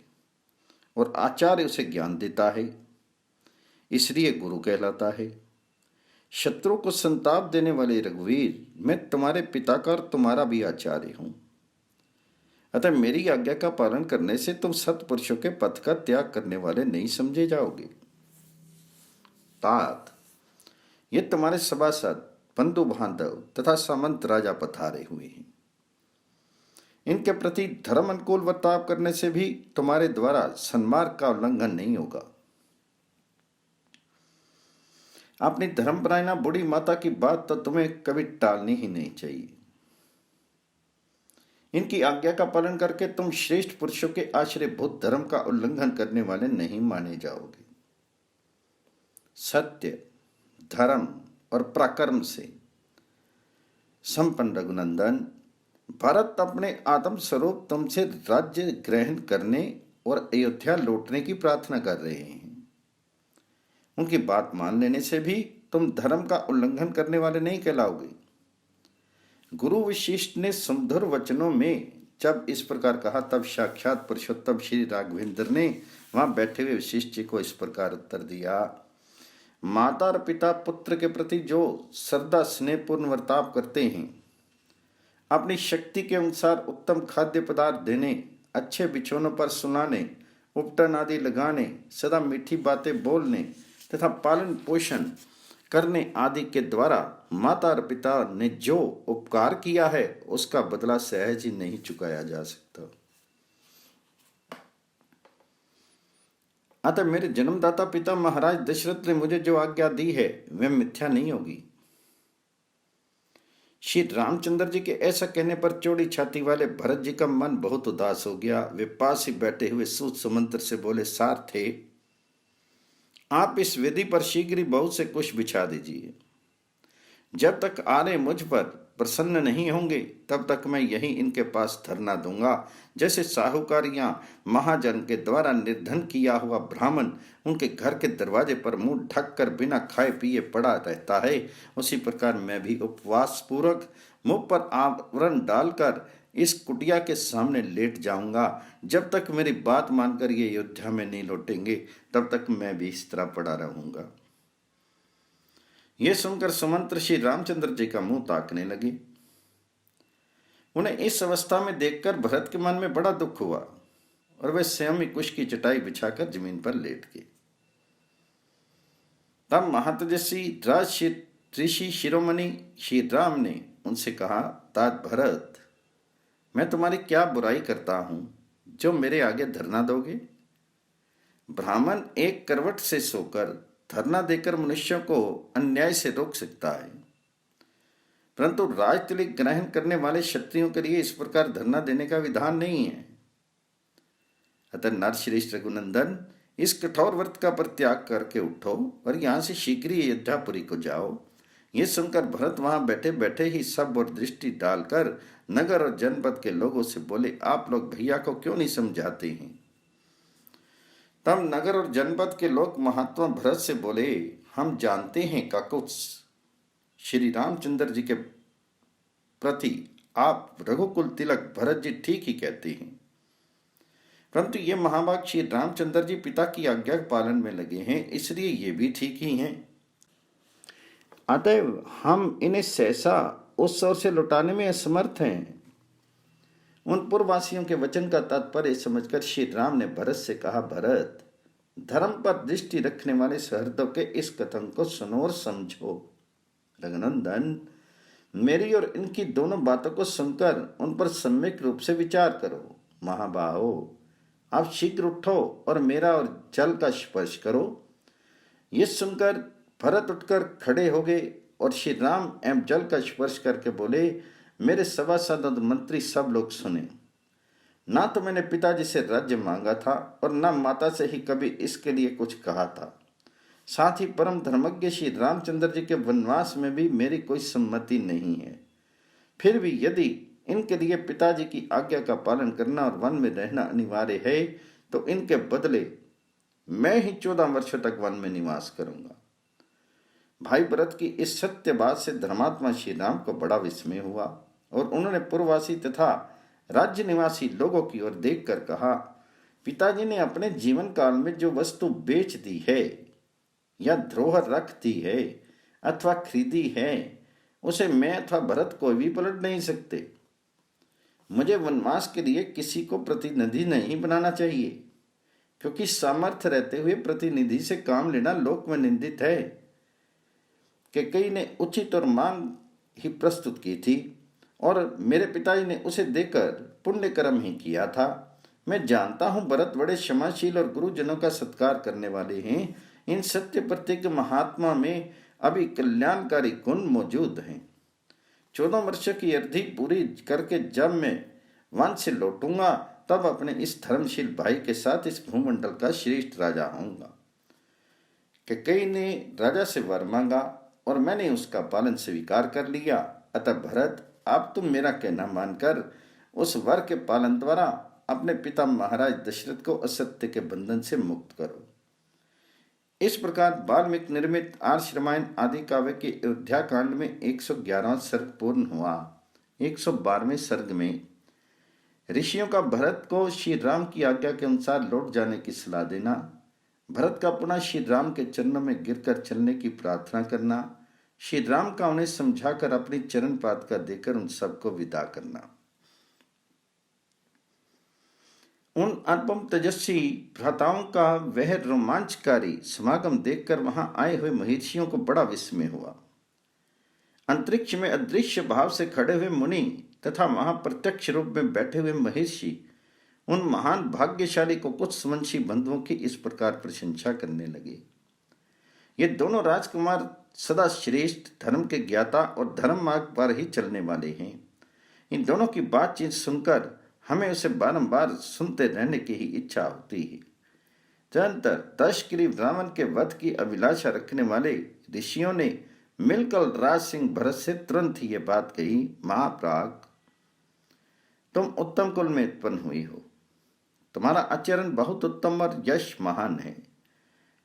और आचार्य उसे ज्ञान देता है इसलिए गुरु कहलाता है। शत्रु को संताप देने वाले रघुवीर, मैं तुम्हारे पिता का और तुम्हारा भी आचार्य हूं, अतः मेरी आज्ञा का पालन करने से तुम सत्पुरुषों के पथ का त्याग करने वाले नहीं समझे जाओगे। तात, ये तुम्हारे सभासद, बंधु बांधव तथा सामंत राजा पधारे हुए हैं। इनके प्रति धर्म अनुकूल वर्ताव करने से भी तुम्हारे द्वारा सन्मार्ग का उल्लंघन नहीं होगा। अपनी धर्मपरायणा बूढ़ी माता की बात तो तुम्हें कभी टालनी ही नहीं चाहिए। इनकी आज्ञा का पालन करके तुम श्रेष्ठ पुरुषों के आश्रयभूत धर्म का उल्लंघन करने वाले नहीं माने जाओगे। सत्य, धर्म और पराक्रम से संपन्न रघुनंदन, भारत अपने आत्म स्वरूप तुमसे राज्य ग्रहण करने और अयोध्या लौटने की प्रार्थना कर रहे हैं। उनकी बात मान लेने से भी तुम धर्म का उल्लंघन करने वाले नहीं कहलाओगे। गुरु वशिष्ठ ने सुमधुर वचनों में जब इस प्रकार कहा तब साक्षात पुरुषोत्तम श्री राघवेंद्र ने वहां बैठे हुए वशिष्ठ जी को इस प्रकार उत्तर दिया। माता और पिता पुत्र के प्रति जो श्रद्धा स्नेहपूर्ण वर्ताव करते हैं, अपनी शक्ति के अनुसार उत्तम खाद्य पदार्थ देने, अच्छे बिछौनों पर सुलाने, उपटन आदि लगाने, सदा मीठी बातें बोलने तथा पालन पोषण करने आदि के द्वारा माता और पिता ने जो उपकार किया है उसका बदला सहज ही नहीं चुकाया जा सकता। अतः मेरे जन्मदाता पिता महाराज दशरथ ने मुझे जो आज्ञा दी है वह मिथ्या नहीं होगी। श्री रामचंद्र जी के ऐसा कहने पर चौड़ी छाती वाले भरत जी का मन बहुत उदास हो गया। वे पास ही बैठे हुए सूत सुमंत्र से बोले, सारथे, आप इस वेदी पर शीघ्र ही बहुत से कुश बिछा दीजिए। जब तक आर्य मुझ पर प्रसन्न नहीं होंगे तब तक मैं यहीं इनके पास धरना दूंगा। जैसे साहूकार या महाजन के द्वारा निर्धन किया हुआ ब्राह्मण उनके घर के दरवाजे पर मुंह ढक कर बिना खाए पिए पड़ा रहता है, उसी प्रकार मैं भी उपवास पूर्वक मुंह पर आवरण डालकर इस कुटिया के सामने लेट जाऊंगा। जब तक मेरी बात मानकर ये अयोध्या में नहीं लौटेंगे तब तक मैं भी इस तरह पड़ा रहूंगा। यह सुनकर सुमंत्र श्री रामचंद्र जी का मुंह ताकने लगे। उन्हें इस अवस्था में देखकर भरत के मन में बड़ा दुख हुआ और वे स्वयं ही कुश की चटाई बिछाकर जमीन पर लेट गए। तब महातेजस्वी राज ऋषि शिरोमणि श्री राम ने उनसे कहा, तात भरत, मैं तुम्हारी क्या बुराई करता हूं जो मेरे आगे धरना दोगे? ब्राह्मण एक करवट से सोकर धरना देकर मनुष्यों को अन्याय से रोक सकता है, परंतु राजतिलक ग्रहण करने वाले क्षत्रियों के लिए इस प्रकार धरना देने का विधान नहीं है। अतः नरश्रेष्ठ रघुनंदन, इस कठोर व्रत का परित्याग करके उठो और यहां से शीघ्र ही अयोध्यापुरी को जाओ। ये सुनकर भरत वहां बैठे बैठे ही सब और दृष्टि डालकर नगर और जनपद के लोगों से बोले, आप लोग भैया को क्यों नहीं समझाते हैं? तब नगर और जनपद के लोग महात्मा भरत से बोले, हम जानते हैं काकुत्स, श्री रामचंद्र जी के प्रति आप रघुकुल तिलक भरत जी ठीक ही कहते हैं, परंतु ये महाभाग श्री रामचंद्र जी पिता की आज्ञा के पालन में लगे हैं, इसलिए ये भी ठीक ही हैं। अतएव हम इन्हें सहसा उस ओर से लौटाने में असमर्थ हैं। उन पूर्ववासियों के वचन का तात्पर्य समझकर श्री राम ने भरत से कहा, भरत, धर्म पर दृष्टि रखने वाले सहृदयों के इस कथन को सुनो और समझो। रघुनंदन, मेरी और इनकी दोनों बातों को सुनकर उन पर सम्यक रूप से विचार करो। महाबाहो, आप शीघ्र उठो और मेरा और जल का स्पर्श करो। ये सुनकर भरत उठकर खड़े हो गए और श्री राम एवं जल का स्पर्श करके बोले, मेरे सभासद और मंत्री सब लोग सुने। ना तो मैंने पिताजी से राज्य मांगा था और ना माता से ही कभी इसके लिए कुछ कहा था। साथ ही परम धर्मज्ञ श्री रामचंद्र जी के वनवास में भी मेरी कोई सम्मति नहीं है। फिर भी यदि इनके लिए पिताजी की आज्ञा का पालन करना और वन में रहना अनिवार्य है, तो इनके बदले मैं ही 14 वर्षों तक वन में निवास करूंगा। भाई भरत की इस सत्य बात से धर्मात्मा श्री राम को बड़ा विस्मय हुआ और उन्होंने पूर्ववासी तथा राज्य निवासी लोगों की ओर देखकर कहा, पिताजी ने अपने जीवन काल में जो वस्तु बेच दी है या धरोहर रख दी है अथवा खरीदी है, उसे मैं अथवा भरत कोई भी पलट नहीं सकते। मुझे वनवास के लिए किसी को प्रतिनिधि नहीं बनाना चाहिए, क्योंकि सामर्थ्य रहते हुए प्रतिनिधि से काम लेना लोक में निंदित है। कि कई ने उचित और मांग ही प्रस्तुत की थी और मेरे पिताजी ने उसे देकर पुण्य कर्म ही किया था। मैं जानता हूं भरत बड़े क्षमाशील और गुरुजनों का सत्कार करने वाले हैं। इन सत्य प्रत्येक महात्मा में अभी कल्याणकारी गुण मौजूद हैं। 14 वर्ष की अवधि पूरी करके जब मैं वन से लौटूंगा, तब अपने इस धर्मशील भाई के साथ इस भूमंडल का श्रेष्ठ राजा होऊंगा। कि कई ने राजा से वर मांगा और मैंने उसका पालन स्वीकार कर लिया। अतः भरत, आप तुम मेरा कहना मानकर उस वर के पालन द्वारा अपने पिता महाराज दशरथ को असत्य के बंधन से मुक्त करो। इस प्रकार वाल्मीकि निर्मित आर्ष रामायण आदि काव्य के अयोध्या कांड में 111वां सर्ग पूर्ण हुआ। 112वें सर्ग में ऋषियों का भरत को श्री राम की आज्ञा के अनुसार लौट जाने की सलाह देना, भरत का पुनः श्री राम के चरणों में गिरकर चलने की प्रार्थना करना, श्री राम का उन्हें समझाकर अपनी चरण पादुका देकर उन सबको विदा करना। उन अनुपम तेजस्वी भ्राताओं का वह रोमांचकारी समागम देखकर वहां आए हुए महर्षियों को बड़ा विस्मय हुआ। अंतरिक्ष में अदृश्य भाव से खड़े हुए मुनि तथा वहां प्रत्यक्ष रूप में बैठे हुए महर्षि उन महान भाग्यशाली को कुछ स्वंशी बंधुओं की इस प्रकार प्रशंसा करने लगे। ये दोनों राजकुमार सदा श्रेष्ठ धर्म के ज्ञाता और धर्म मार्ग पर ही चलने वाले हैं। इन दोनों की बातचीत सुनकर हमें उसे बारंबार सुनते रहने की ही इच्छा होती है। तदंतर दशग्रीव रावण के वध की अभिलाषा रखने वाले ऋषियों ने मिलकर राज सिंह भरत से तुरंत ही ये बात कही, महाप्राग, तुम उत्तम कुल में उत्पन्न हुई हो, तुम्हारा आचरण बहुत उत्तम और यश महान है।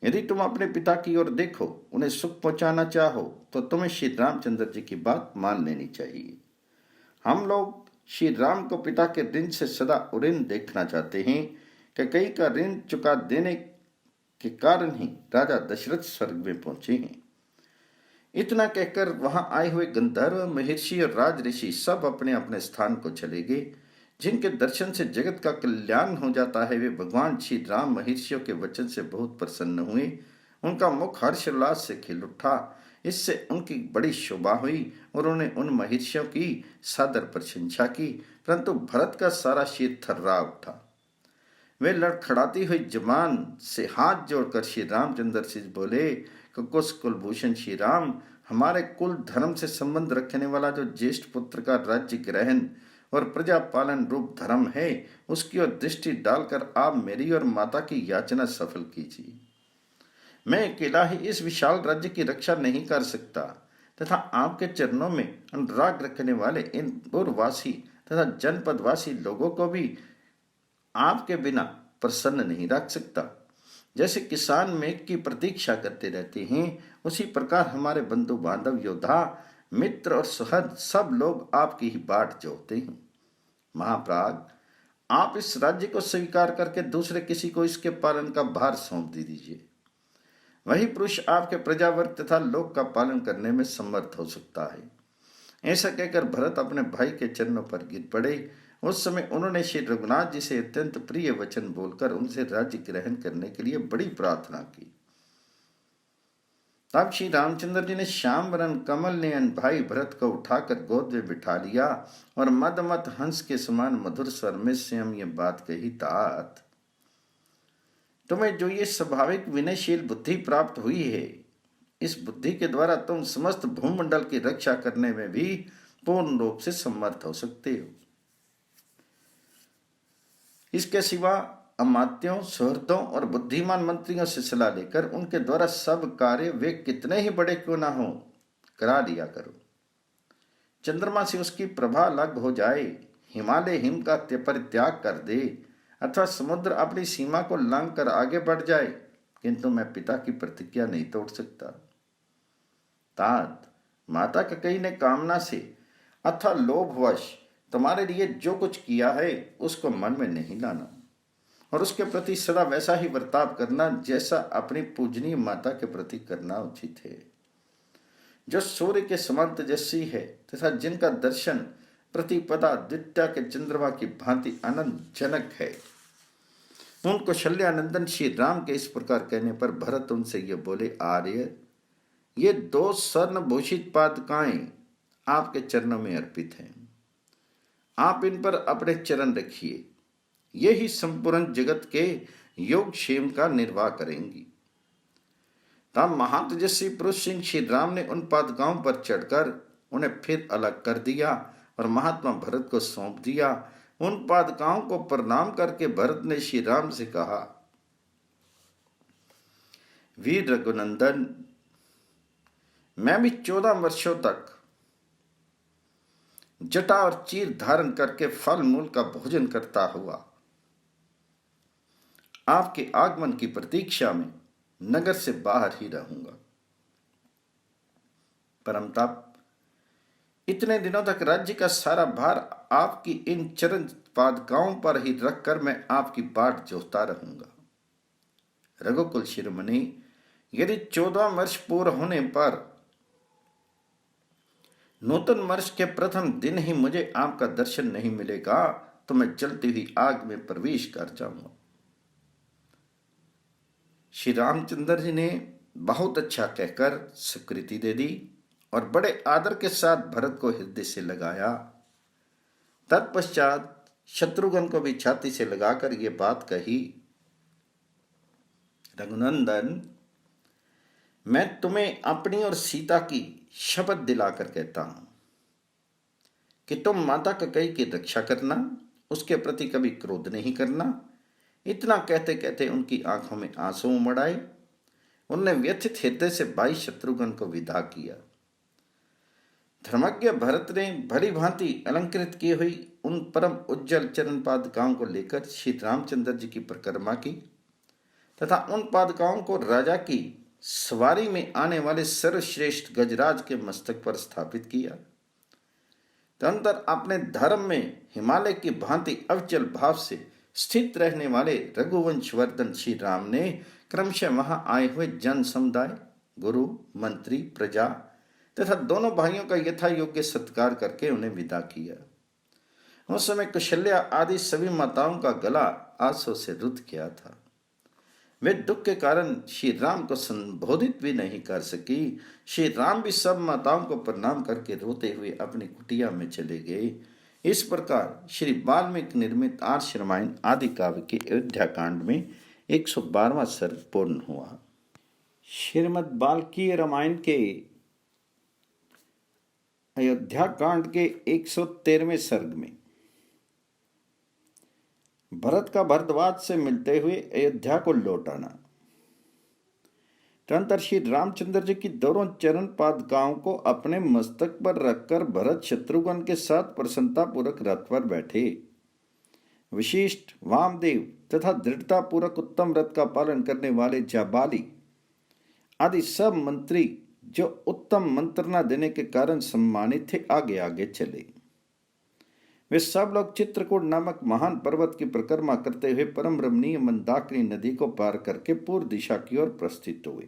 यदि तुम अपने पिता की ओर देखो, उन्हें सुख पहुंचाना चाहो, तो तुम्हें श्री रामचंद्र जी की बात मान लेनी चाहिए। हम लोग श्री राम को पिता के ऋण से सदा ऋण देखना चाहते हैं कि कई का ऋण चुका देने के कारण ही राजा दशरथ स्वर्ग में पहुंचे हैं। इतना कहकर वहां आए हुए गंधर्व, महर्षि और राज ऋषि सब अपने अपने स्थान को चले गए। जिनके दर्शन से जगत का कल्याण हो जाता है, वे भगवान श्री राम महर्षियों के वचन से बहुत प्रसन्न हुए। उनका मुख हर्षोल्लास से खिल उठा। इससे उनकी बड़ी शोभा हुई और उन्होंने उन महर्षियों की सादर प्रशंसा की। परंतु भरत का सारा शीर थर्रा उठा। वे लड़खड़ाती हुई जबान से हाथ जोड़कर श्री रामचंद्र से बोले, कुश कुलभूषण श्री राम, हमारे कुल धर्म से संबंध रखने वाला जो ज्येष्ठ पुत्र का राज्य ग्रहण और प्रजा पालन रूप धर्म है, उसकी ओर दृष्टि डालकर आप मेरी और माता की याचना सफल कीजिए। मैं अकेला ही इस विशाल राज्य की रक्षा नहीं कर सकता तथा आपके चरणों में अनुराग रखने वाले इन पूर्ववासी तथा जनपदवासी लोगों को भी आपके बिना प्रसन्न नहीं रख सकता। जैसे किसान मेघ की प्रतीक्षा करते रहते हैं, उसी प्रकार हमारे बंधु बांधव, योद्धा, मित्र और सुहृद सब लोग आपकी ही बाट जोहते हैं। महाप्राग, आप इस राज्य को स्वीकार करके दूसरे किसी को इसके पालन का भार सौंप दीजिए। वही पुरुष आपके प्रजावर्ग तथा लोक का पालन करने में समर्थ हो सकता है। ऐसा कहकर भरत अपने भाई के चरणों पर गिर पड़े। उस समय उन्होंने श्री रघुनाथ जी से अत्यंत प्रिय वचन बोलकर उनसे राज्य ग्रहण करने के लिए बड़ी प्रार्थना की। तब श्री रामचंद्र जी ने श्याम वरण कमल नयन भाई भरत को उठाकर गोद में बिठा लिया और मदमत हंस के समान मधुर स्वर में स्वयं ये बात कही, तात, तुम्हें जो ये स्वाभाविक विनयशील बुद्धि प्राप्त हुई है, इस बुद्धि के द्वारा तुम समस्त भूमंडल की रक्षा करने में भी पूर्ण रूप से समर्थ हो सकते हो। इसके सिवा अमात्यों, सुहृदों और बुद्धिमान मंत्रियों से सलाह लेकर उनके द्वारा सब कार्य वे कितने ही बड़े क्यों ना हो करा लिया करो। चंद्रमा से उसकी प्रभा अलग हो जाए, हिमालय हिम का परित्याग कर दे अथवा समुद्र अपनी सीमा को लांघ कर आगे बढ़ जाए, किंतु मैं पिता की प्रतिज्ञा नहीं तोड़ सकता। तात, माता कैकेयी ने कामना से अथवा लोभवश तुम्हारे लिए जो कुछ किया है उसको मन में नहीं लाना और उसके प्रति सदा वैसा ही बर्ताव करना जैसा अपनी पूजनीय माता के प्रति करना उचित है। जो सूर्य के समान तेजस्वी है तथा जिनका दर्शन प्रतिपदा द्वितीया के चंद्रमा की भांति आनंदजनक है, उन कौशल्यानंदन श्री राम के इस प्रकार कहने पर भरत उनसे ये बोले, आर्य, ये 2 स्वर्ण भूषित पादुकाएं आपके चरणों में अर्पित हैं। आप इन पर अपने चरण रखिए, ये ही संपूर्ण जगत के योग क्षेम का निर्वाह करेंगी। तब महातेजस्वी पुरुष सिंह श्री राम ने उन पादुकाओं पर चढ़कर उन्हें फिर अलग कर दिया और महात्मा भरत को सौंप दिया। उन पादुकाओं को प्रणाम करके भरत ने श्री राम से कहा, वीर रघुनंदन, मैं भी 14 वर्षों तक जटा और चीर धारण करके फल मूल का भोजन करता हुआ आपके आगमन की प्रतीक्षा में नगर से बाहर ही रहूंगा। परमताप, इतने दिनों तक राज्य का सारा भार आपकी इन चरण पादुकाओं पर ही रखकर मैं आपकी बाट जोहता रहूंगा। रघुकुल शिरोमणि, यदि 14 वर्ष पूर्ण होने पर नूतन वर्ष के प्रथम दिन ही मुझे आपका दर्शन नहीं मिलेगा तो मैं जलती हुई आग में प्रवेश कर जाऊंगा। श्री रामचंद्र जी ने बहुत अच्छा कहकर स्वीकृति दे दी और बड़े आदर के साथ भरत को हृदय से लगाया। तत्पश्चात शत्रुघ्न को भी छाती से लगाकर ये बात कही, रघुनंदन, मैं तुम्हें अपनी और सीता की शपथ दिलाकर कहता हूं कि तुम माता कैकेयी की रक्षा करना, उसके प्रति कभी क्रोध नहीं करना। इतना कहते कहते उनकी आंखों में आंसू उमड़ आए। उनने व्यथित हृदय से भाई शत्रुघ्न को विदा किया। धर्मज्ञ भरत ने भली भांति अलंकृत की हुई उन परम उज्जवल चरण पादुकाओं को लेकर श्री रामचंद्र जी की परिक्रमा की तथा उन पादुकाओं को राजा की सवारी में आने वाले सर्वश्रेष्ठ गजराज के मस्तक पर स्थापित किया। तदनंतर अपने धर्म में हिमालय की भांति अविचल भाव से स्थित रहने वाले रघुवंशवर्धन श्री राम ने क्रमशः वहां आए हुए जन समुदाय, गुरु, मंत्री, प्रजा तथा दोनों भाइयों का यथा योग्य सत्कार करके उन्हें विदा किया। उस समय कौशल्या आदि सभी माताओं का गला आंसू से रुद्ध गया था। वे दुख के कारण श्री राम को संबोधित भी नहीं कर सकी। श्री राम भी सब माताओं को प्रणाम करके रोते हुए अपनी कुटिया में चले गए। इस प्रकार श्री वाल्मीकि निर्मित आर्ष रामायण आदि काव्य के अयोध्या कांड में 112वां सर्ग पूर्ण हुआ। श्रीमद् वाल्मीकि रामायण के अयोध्या कांड के 113वें सर्ग में भरत का भरद्वाज से मिलते हुए अयोध्या को लौट आना। तदनंतर श्री रामचंद्र जी की दोनों चरण पादुकाओं को अपने मस्तक पर रखकर भरत शत्रुघ्न के साथ प्रसन्नता पूर्वक रथ पर बैठे। वशिष्ठ, वामदेव तथा दृढ़ता पूर्वक उत्तम व्रत का पालन करने वाले जाबाली आदि सब मंत्री जो उत्तम मंत्रणा देने के कारण सम्मानित थे आगे आगे चले। वे सब लोग चित्रकूट नामक महान पर्वत की परिक्रमा करते हुए परम रमणीय मंदाकिनी नदी को पार करके पूर्व दिशा की ओर प्रस्थित हुए।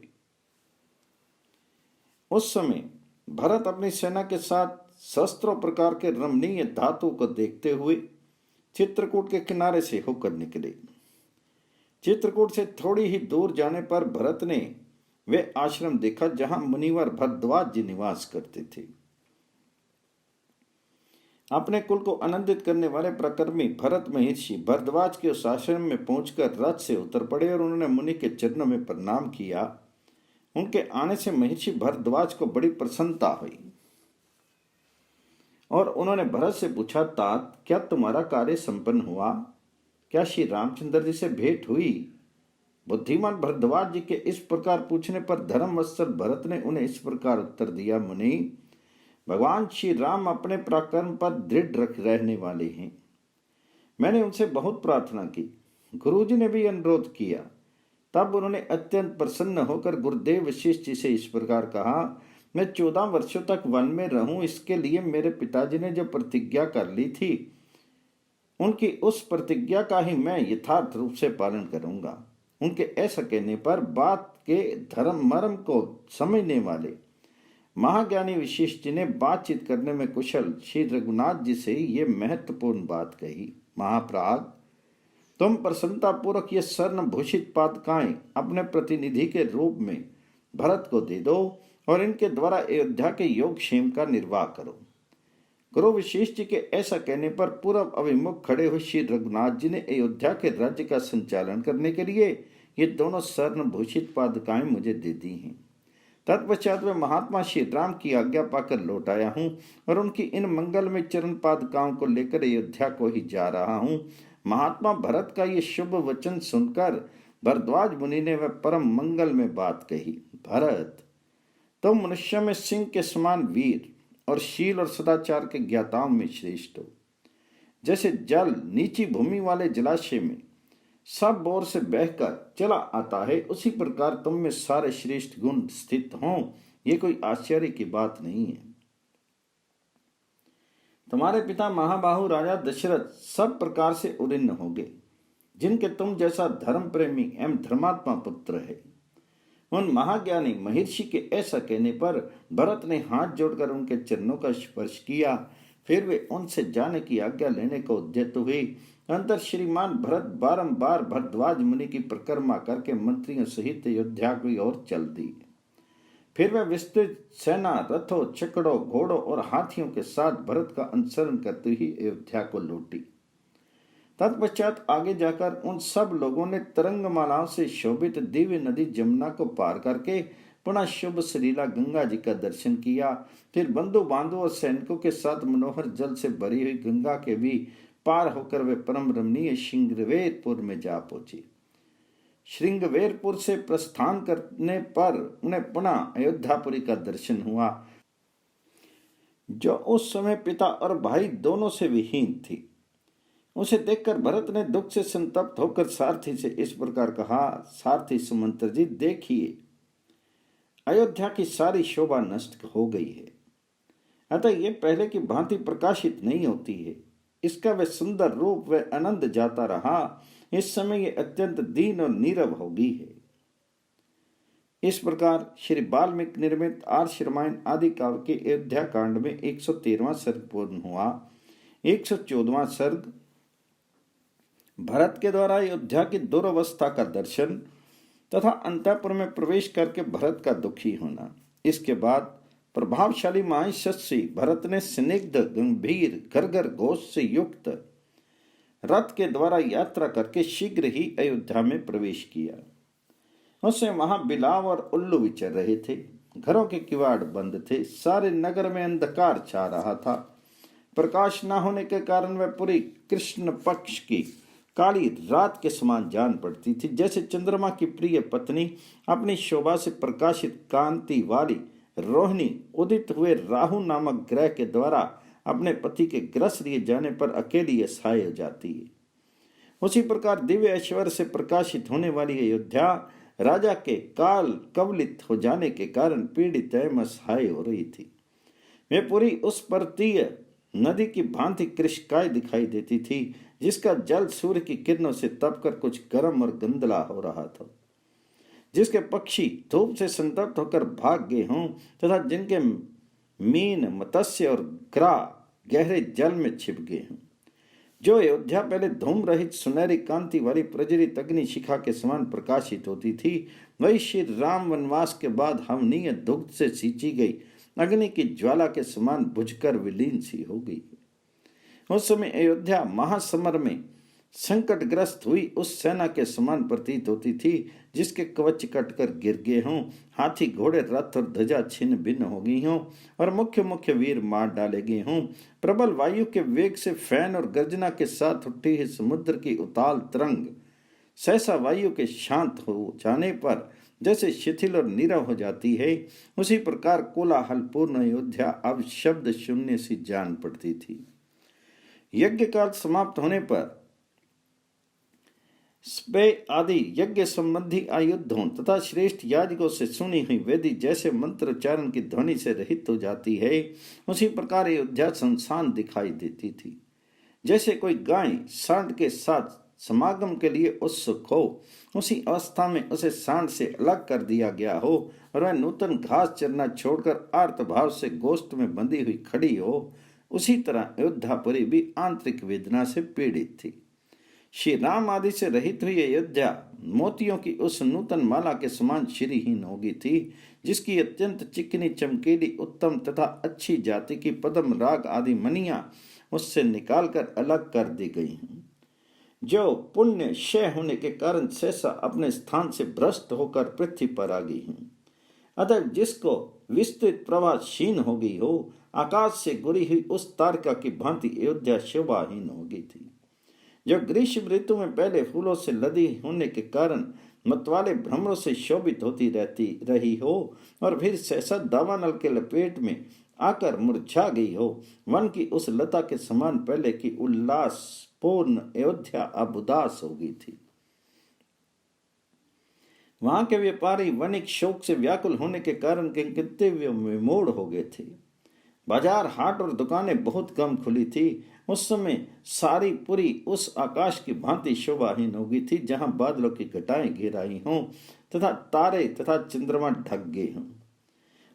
उस समय भरत अपनी सेना के साथ सहस्त्रों प्रकार के रमणीय धातु को देखते हुए चित्रकूट के किनारे से होकर निकले। चित्रकूट से थोड़ी ही दूर जाने पर भरत ने वे आश्रम देखा जहां मुनिवर भरद्वाज जी निवास करते थे। अपने कुल को आनंदित करने वाले प्रकर्मी भरत महर्षि भरद्वाज के उस आश्रम में पहुंचकर रथ से उतर पड़े और उन्होंने मुनि के चरणों में प्रणाम किया। उनके आने से महर्षि भरद्वाज को बड़ी प्रसन्नता हुई और उन्होंने भरत से पूछा, तात क्या तुम्हारा कार्य संपन्न हुआ? क्या श्री रामचंद्र जी से भेंट हुई? बुद्धिमान भरद्वाज जी के इस प्रकार पूछने पर धर्मवत्सल भरत ने उन्हें इस प्रकार उत्तर दिया, मुनि भगवान श्री राम अपने पराक्रम पर दृढ़ रहने वाले हैं। मैंने उनसे बहुत प्रार्थना की, गुरुजी ने भी अनुरोध किया। तब उन्होंने अत्यंत प्रसन्न होकर गुरुदेव वशिष्ठ जी से इस प्रकार कहा, मैं 14 वर्षों तक वन में रहूं, इसके लिए मेरे पिताजी ने जो प्रतिज्ञा कर ली थी उनकी उस प्रतिज्ञा का ही मैं यथार्थ रूप से पालन करूंगा। उनके ऐसा कहने पर बात के धर्म मर्म को समझने वाले महाज्ञानी वशिष्ठ जी ने बातचीत करने में कुशल श्री रघुनाथ जी से ये महत्वपूर्ण बात कही, महाप्राग तुम प्रसन्नता पूर्वक ये स्वर्ण भूषित पादुकाएं अपने प्रतिनिधि के रूप में भरत को दे दो और इनके द्वारा अयोध्या के योगक्षेम का निर्वाह करो। गुरु वशिष्ठ जी के ऐसा कहने पर पूर्व अभिमुख खड़े हुए श्री रघुनाथ जी ने अयोध्या के राज्य का संचालन करने के लिए ये दोनों स्वर्ण भूषित पादुकाएं मुझे दे दी हैं। तत्पश्चात मैं महात्मा श्री राम की आज्ञा पाकर लौट आया हूँ और उनकी इन मंगलमय चरण पादुकाओं को लेकर अयोध्या को ही जा रहा हूँ। महात्मा भरत का ये शुभ वचन सुनकर भरद्वाज मुनि ने वह परम मंगल में बात कही, भरत तुम मनुष्य में सिंह के समान वीर और शील और सदाचार के ज्ञाताओं में श्रेष्ठ हो। जैसे जल नीची भूमि वाले जलाशय में सब ओर से बहकर चला आता है, उसी प्रकार तुम में सारे श्रेष्ठ गुण स्थित हों, ये कोई आश्चर्य की बात नहीं है। तुम्हारे पिता महाबाहु राजा दशरथ सब प्रकार से उन्नत होंगे, जिनके तुम जैसा धर्म प्रेमी एवं धर्मात्मा पुत्र है। उन महाज्ञानी महर्षि के ऐसा कहने पर भरत ने हाथ जोड़कर उनके चरणों का स्पर्श किया। फिर वे उनसे जाने की आज्ञा लेने को उद्यत हुए। अंतर श्रीमान भरत बारंबार भरद्वाज मुनि की परिक्रमा करके मंत्रियों सहित अयोध्या की ओर चल दी। फिर वह विस्तृत सेना रथों, चकड़ों, घोड़ों और हाथियों के साथ भरत का अनुसरण करते ही अयोध्या को लौटी। तत्पश्चात आगे जाकर उन सब लोगों ने तरंगमालाओं से शोभित दिव्य नदी जमुना को पार करके पुनः शुभ सलीला गंगा जी का दर्शन किया। फिर बंधु बांधव और सैनिकों के साथ मनोहर जल से भरी हुई गंगा के भी पार होकर वे परम रमणीय श्रृंगवेरपुर में जा पहुंचे। श्रृंगवेरपुर से प्रस्थान करने पर उन्हें पुनः अयोध्यापुरी का दर्शन हुआ, जो उस समय पिता और भाई दोनों से विहीन थी। उसे देखकर भरत ने दुख से संतप्त होकर सारथी से इस प्रकार कहा, सारथी सुमंत्र जी देखिए, अयोध्या की सारी शोभा नष्ट हो गई है, अतः ये पहले की भांति प्रकाशित नहीं होती है। इसका वह सुंदर रूप वह आनंद जाता रहा, इस समय ये अत्यंत दीन और नीरव हो गई है। इस प्रकार श्री वाल्मीकि निर्मित आर्ष रामायण आदि काव्य के अयोध्या कांड में 113वां सर्ग पूर्ण हुआ। 114वां सर्ग भरत के द्वारा अयोध्या की दुरवस्था का दर्शन तथा अंतःपुर में प्रवेश करके भरत का दुखी होना। इसके बाद प्रभावशाली महायशस्वी भरत ने स्निग्ध गंभीर गरगर घोष से युक्त रथ के द्वारा यात्रा करके शीघ्र ही अयोध्या में प्रवेश किया। उससे वहां बिलाव और उल्लू विचर रहे थे। घरों के किवाड़ बंद थे। सारे नगर में अंधकार छा रहा था। प्रकाश न होने के कारण वह पूरी कृष्ण पक्ष की काली रात के समान जान पड़ती थी। जैसे चंद्रमा की प्रिय पत्नी अपनी शोभा से प्रकाशित कांति वाली रोहिणी उदित हुए राहु नामक ग्रह के द्वारा अपने पति के ग्रस लिए जाने पर अकेली असहाय हो जाती है, उसी प्रकार दिव्य ऐश्वर्य से प्रकाशित होने वाली अयोध्या राजा के काल कवलित हो जाने के कारण पीड़ित एवं असहाय हो रही थी। वे पूरी उस पर्वतीय नदी की भांति कृशकाय दिखाई देती थी, जिसका जल सूर्य की किरणों से तपकर कुछ गर्म और गंदला हो रहा था, जिसके पक्षी धूप से संतप्त होकर भाग गए हों तथा जिनके मीन मत्स्य और ग्रा गहरे जल में छिप गए हों। जो अयोध्या पहले धूम रहित सुनहरी कांति वाली प्रज्वलित अग्नि शिखा के समान प्रकाशित होती थी, वही श्री राम वनवास के बाद हवनीय दुग्ध से सींची गई अग्नि की ज्वाला के समान बुझकर विलीन सी हो गई। उस समय अयोध्या महासमर में संकटग्रस्त हुई उस सेना के समान प्रतीत होती थी, जिसके कवच कटकर गिर गए हों, हाथी घोड़े रथ और ध्वजा छिन्न भिन्न हो गई हों और मुख्य मुख्य वीर मार डाले गए हों। प्रबल वायु के वेग से फैन और गर्जना के साथ उठी है समुद्र की उताल तरंग सहसा वायु के शांत हो जाने पर जैसे शिथिल और नीरव हो जाती है, उसी प्रकार कोलाहलपूर्ण अयोध्या अब शब्द शून्य सी जान पड़ती थी। यज्ञ काल समाप्त होने पर स्पेय आदि यज्ञ संबंधी आयुधों तथा श्रेष्ठ याजकों से सुनी हुई वेदी जैसे मंत्रोच्चारण की ध्वनि से रहित हो जाती है, उसी प्रकार अयोध्या संसान दिखाई देती थी। जैसे कोई गाय सांड के साथ समागम के लिए उत्सुक हो, उसी अवस्था में उसे सांड से अलग कर दिया गया हो और वह नूतन घास चरना छोड़कर आर्त भाव से गोष्ठ में बंधी हुई खड़ी हो, उसी तरह अयोध्यापुरी भी आंतरिक वेदना से पीड़ित थी। श्री राम आदि से रहित हुई अयोध्या मोतियों की उस नूतन माला के समान श्रीहीन हो गई थी, जिसकी अत्यंत चिकनी चमकीली उत्तम तथा अच्छी जाति की पद्म राग आदि मनियां उससे निकालकर अलग कर दी गई हैं, जो पुण्य क्षय होने के कारण सहसा अपने स्थान से भ्रष्ट होकर पृथ्वी पर आ गई हैं। अतः जिसको विस्तृत प्रभा क्षीण हो गई हो, आकाश से गुरी हुई उस तारका की भांति अयोध्या शोभाहीन हो गई थी। जो ग्रीष्म ऋतु में पहले फूलों से लदी होने के कारण मतवाले भ्रमरों से शोभित होती रहती रही हो और फिर सहसा दावानल के लपेट में आकर मुरझा गई हो, वन की उस लता के समान पहले की उल्लास पूर्ण अयोध्या अब उदास हो गई थी। वहां के व्यापारी वणिक शोक से व्याकुल होने के कारण किंकृत्य में मूड हो गए थे। बाजार हाट और दुकानें बहुत कम खुली थी। उस समय सारी पुरी उस आकाश की भांति शोभाहीन हो गई थी, जहां बादलों की घटाएं घेराई हों तथा तारे तथा चंद्रमा ढक गए हों।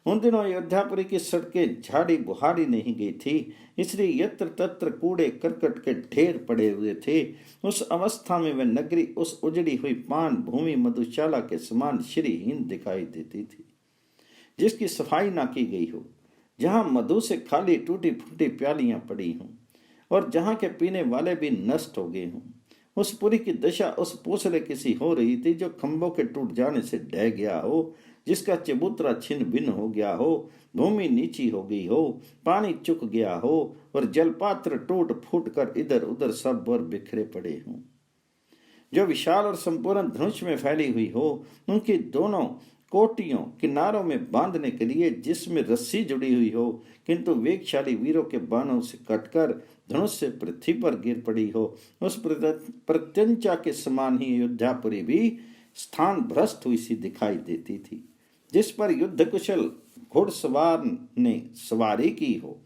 उन दिनों अयोध्यापुरी की सड़कें झाड़ी बुहारी नहीं गई थी, इसलिए यत्र तत्र कूड़े करकट के ढेर पड़े हुए थे। उस अवस्था में वह नगरी उस उजड़ी हुई पान भूमि मधुशाला के समान श्रीहीन दिखाई देती थी, जिसकी सफाई ना की गई हो, जहां मधु से खाली टूटी फूटी प्यालियां पड़ी हों और जहां के पीने वाले भी नष्ट हो गए हों। उस पुरी की दशा उस पूसले किसी हो रही थी, जो खंभों के टूट जाने से ढह गया हो, जिसका चबूतरा छिन्न भिन्न हो गया हो, भूमि नीची हो गई हो, पानी चुक गया हो और जलपात्र टूट फूट कर इधर उधर सब और बिखरे पड़े हों। जो विशाल और संपूर्ण धनुष में फैली हुई हो, उनकी दोनों कोटियों किनारों में बांधने के लिए जिसमें रस्सी जुड़ी हुई हो, किंतु वेगशाली वीरों के बाणों से कटकर धनुष से पृथ्वी पर गिर पड़ी हो, उस प्रत्यंचा के समान ही अयोध्यापुरी भी स्थान भ्रष्ट हुई सी दिखाई देती थी, जिस पर युद्ध कुशल घुड़सवार ने सवारी की हो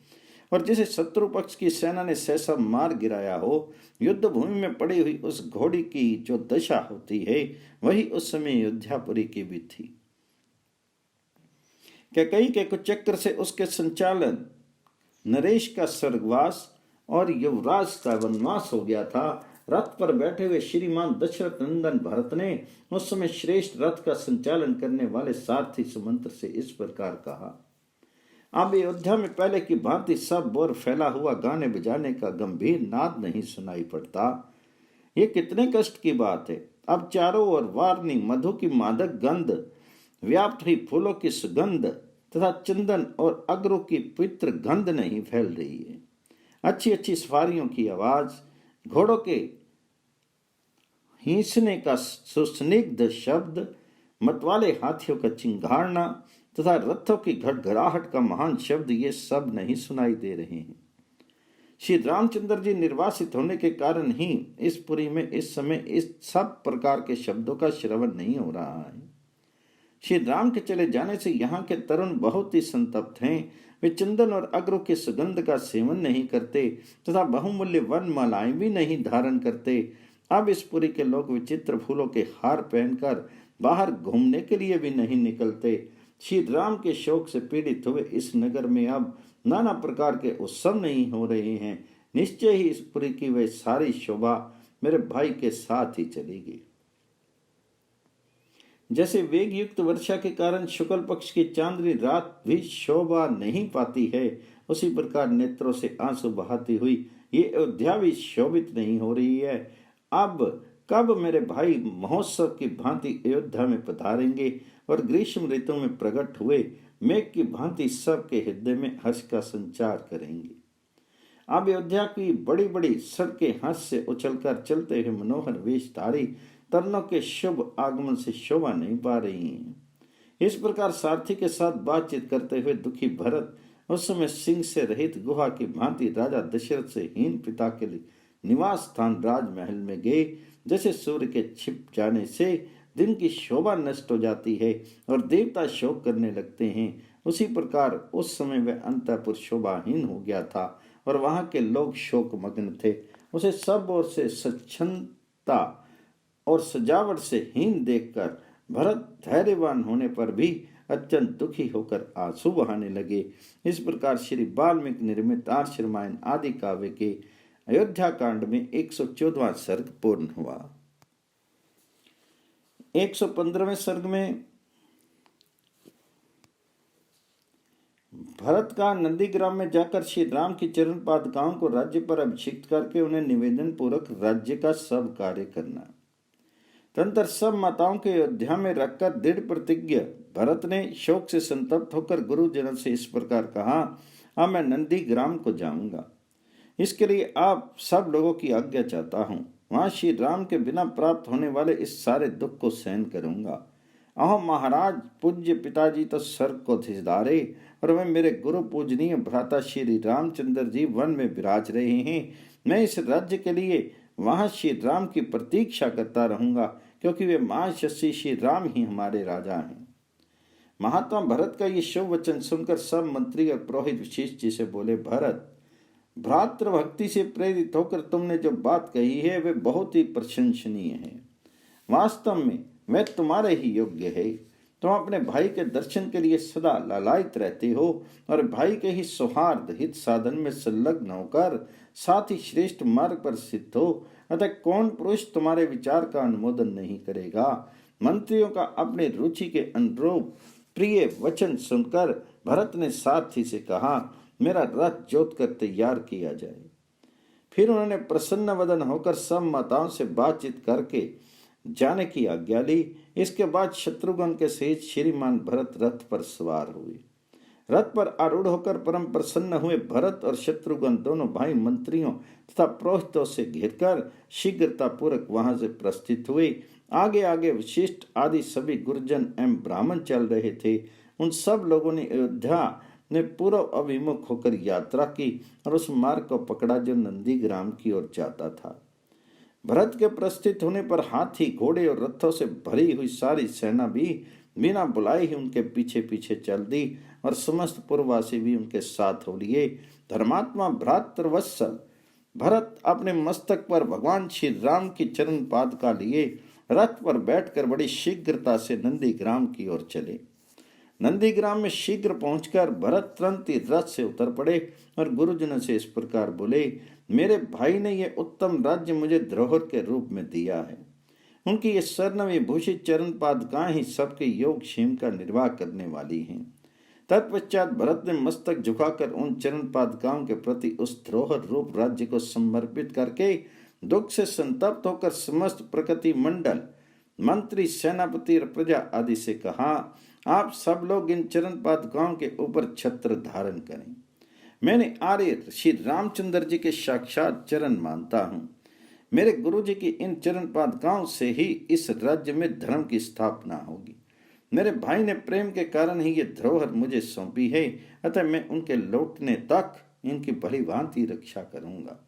और जिसे शत्रु पक्ष की सेना ने सहसा मार गिराया हो। युद्ध भूमि में पड़ी हुई उस घोड़ी की जो दशा होती है, वही उस समय अयोध्यापुरी की भी थी। कैकेयी के कुचक्र से उसके संचालन, नरेश का स्वर्गवास और युवराज का वनवास हो गया था। रथ पर बैठे हुए श्रीमान दशरथ नंदन भरत ने उस समय श्रेष्ठ रथ का संचालन करने वाले सारथी सुमंत्र से इस प्रकार कहा। अब अयोध्या में पहले की भांति सब और फैला हुआ गाने बजाने का गंभीर नाद नहीं सुनाई पड़ता। ये कितने कष्ट की बात है। अब चारों ओर वारनी मधु की मादक गंध, व्याप्त हुई फूलों की सुगंध तथा चंदन और अगरों की पवित्र गंध नहीं फैल रही है। अच्छी अच्छी सवारियों की आवाज, घोड़ों के हींसने का सुस्निग्ध शब्द, मतवाले हाथियों का चिंगारना तथा रथों की घड़घड़ाहट का महान शब्द, ये सब नहीं सुनाई दे रहे हैं। श्री रामचंद्र जी निर्वासित होने के कारण ही इस पुरी में इस समय इस सब प्रकार के शब्दों का श्रवण नहीं हो रहा है। श्री राम के चले जाने से यहाँ के तरुण बहुत ही संतप्त हैं। वे चंदन और अगरों के सुगंध का सेवन नहीं करते तथा बहुमूल्य वन मालाएं भी नहीं धारण करते। अब इस पुरी के लोग विचित्र फूलों के हार पहनकर बाहर घूमने के लिए भी नहीं निकलते। श्री राम के शोक से पीड़ित हुए इस नगर में अब नाना प्रकार के उत्सव नहीं हो रहे हैं। निश्चय ही इस पुरी की वह सारी शोभा मेरे भाई के साथ ही चलेगी। जैसे वेग युक्त वर्षा के कारण शुक्ल पक्ष की चांदनी रात भी शोभा नहीं पाती है, उसी प्रकार नेत्रों से आंसू बहाती हुई ये अयोध्या भी शोभित नहीं हो रही है। अब कब मेरे भाई महोत्सव की भांति अयोध्या में पधारेंगे और ग्रीष्म ऋतु में प्रकट हुए मेघ की भांति सबके हृदय में हर्ष का संचार करेंगे। अब अयोध्या की बड़ी बड़ी सड़कें हर्ष से उछलकर चलते हुए मनोहर वेशधारी तरुणों के शुभ आगमन से शोभा नहीं पा रही हैं। इस प्रकार सारथी के साथ बातचीत करते हुए दुखी भरत उस समय सिंह से रहित गुहा की भांति राजा दशरथ से हीन पिता के लिए निवास स्थान राजमहल में गए। जैसे सूर्य के छिप जाने से दिन की शोभा नष्ट हो जाती है और देवता शोक करने लगते हैं, उसी प्रकार उस समय वह अंतःपुर शोभाहीन हो गया था और वहां के लोग शोक मग्न थे। उसे सब ओर से स्वच्छंदता और सजावट से हीन देखकर भरत धैर्यवान होने पर भी अत्यंत दुखी होकर आंसू बहाने लगे। इस प्रकार श्री वाल्मीकि निर्मित आर्ष रामायण आदि काव्य के अयोध्या कांड में 114वां सर्ग पूर्ण हुआ। 115वें सर्ग में भरत का नंदीग्राम में जाकर श्री राम की चरण पादुकाओं को राज्य पर अभिषिक्त करके उन्हें निवेदन पूर्वक राज्य का सब कार्य करना। तदंतर सब माताओं के अयोध्या में रखकर दृढ़ प्रतिज्ञ भरत ने शोक से संतप्त होकर गुरुजनों से इस प्रकार कहा, अब मैं नंदीग्राम को जाऊंगा। इसके लिए आप सब लोगों की आज्ञा चाहता हूँ। वहां श्री राम के बिना प्राप्त होने वाले इस सारे दुख को सहन करूंगा। अहो महाराज, पूज्य पिताजी तो स्वर्ग को धिजधारे और वे मेरे गुरु पूजनीय भ्राता श्री रामचंद्र जी वन में विराज रहे हैं। मैं इस राज्य के लिए वहां श्री राम की प्रतीक्षा करता रहूंगा, क्योंकि वे महायशस्वी श्री राम ही हमारे राजा हैं। महात्मा भरत का ये शुभ वचन सुनकर सब मंत्री और पुरोहित विशेष जी से बोले, भरत, भ्रातृ भक्ति से प्रेरित होकर तुमने जो बात कही है वे बहुत ही प्रशंसनीय है। वास्तव में वह तुम्हारे ही योग्य है। तुम अपने भाई के दर्शन के लिए सदा लालायित रहते हो और भाई के ही सौहार्द हित साधन में संलग्न होकर साथ ही श्रेष्ठ मार्ग पर स्थित हो। अतः कौन पुरुष तुम्हारे विचार का अनुमोदन नहीं करेगा। मंत्रियों का अपने रुचि के अनुरूप प्रिय वचन सुनकर भरत ने सारथी से कहा, मेरा रथ जोत कर तैयार किया जाए। फिर उन्होंने प्रसन्न वदन होकर सब माताओं से बातचीत करके जाने की आज्ञा ली। इसके बाद शत्रुघ्न के सहित श्रीमान भरत रथ पर सवार हुए। रथ पर आरूढ़ होकर परम प्रसन्न हुए भरत और शत्रुघ्न दोनों भाई मंत्रियों तथा पुरोहितों से घिरकर शीघ्रता पूर्वक वहां से प्रस्थित हुए। आगे आगे विशिष्ट आदि सभी गुरुजन एवं ब्राह्मण चल रहे थे। उन सब लोगों ने अयोध्या ने पूर्व अभिमुख होकर यात्रा की और उस मार्ग को पकड़ा जो नंदीग्राम की ओर जाता था। भरत के प्रस्थित होने पर हाथी, घोड़े और रथों से भरी हुई सारी सेना भी बिना बुलाए ही उनके पीछे पीछे चल दी और समस्त पुरवासी भी उनके साथ हो लिए। धर्मात्मा भ्रातृवत्सल भरत अपने मस्तक पर भगवान श्री राम की चरण पादुका लिए रथ पर बैठकर बड़ी शीघ्रता से नंदीग्राम की ओर चले। नंदीग्राम में शीघ्र पहुंचकर भरत तुरंत ही रथ से उतर पड़े और गुरुजनों से इस प्रकार बोले, मेरे भाई ने यह उत्तम राज्य मुझे धरोहर के रूप में दिया है। उनकी ये स्वर्ण विभूषित चरण पादुकाएं ही सबके योग क्षेम का निर्वाह करने वाली हैं। तत्पश्चात भरत ने मस्तक झुकाकर उन चरण पादुकाओं के प्रति उस धरोहर रूप राज्य को समर्पित करके दुख से संतप्त होकर समस्त प्रकृति मंडल, मंत्री, सेनापति और प्रजा आदि से कहा, आप सब लोग इन चरण पादुकाओं के ऊपर छत्र धारण करें। मैंने आर्य श्री रामचंद्र जी के साक्षात चरण मानता हूँ। मेरे गुरु जी की इन चरण पादुकाओं से ही इस राज्य में धर्म की स्थापना होगी। मेरे भाई ने प्रेम के कारण ही ये धरोहर मुझे सौंपी है, अतः मैं उनके लौटने तक इनकी भली भांति रक्षा करूंगा।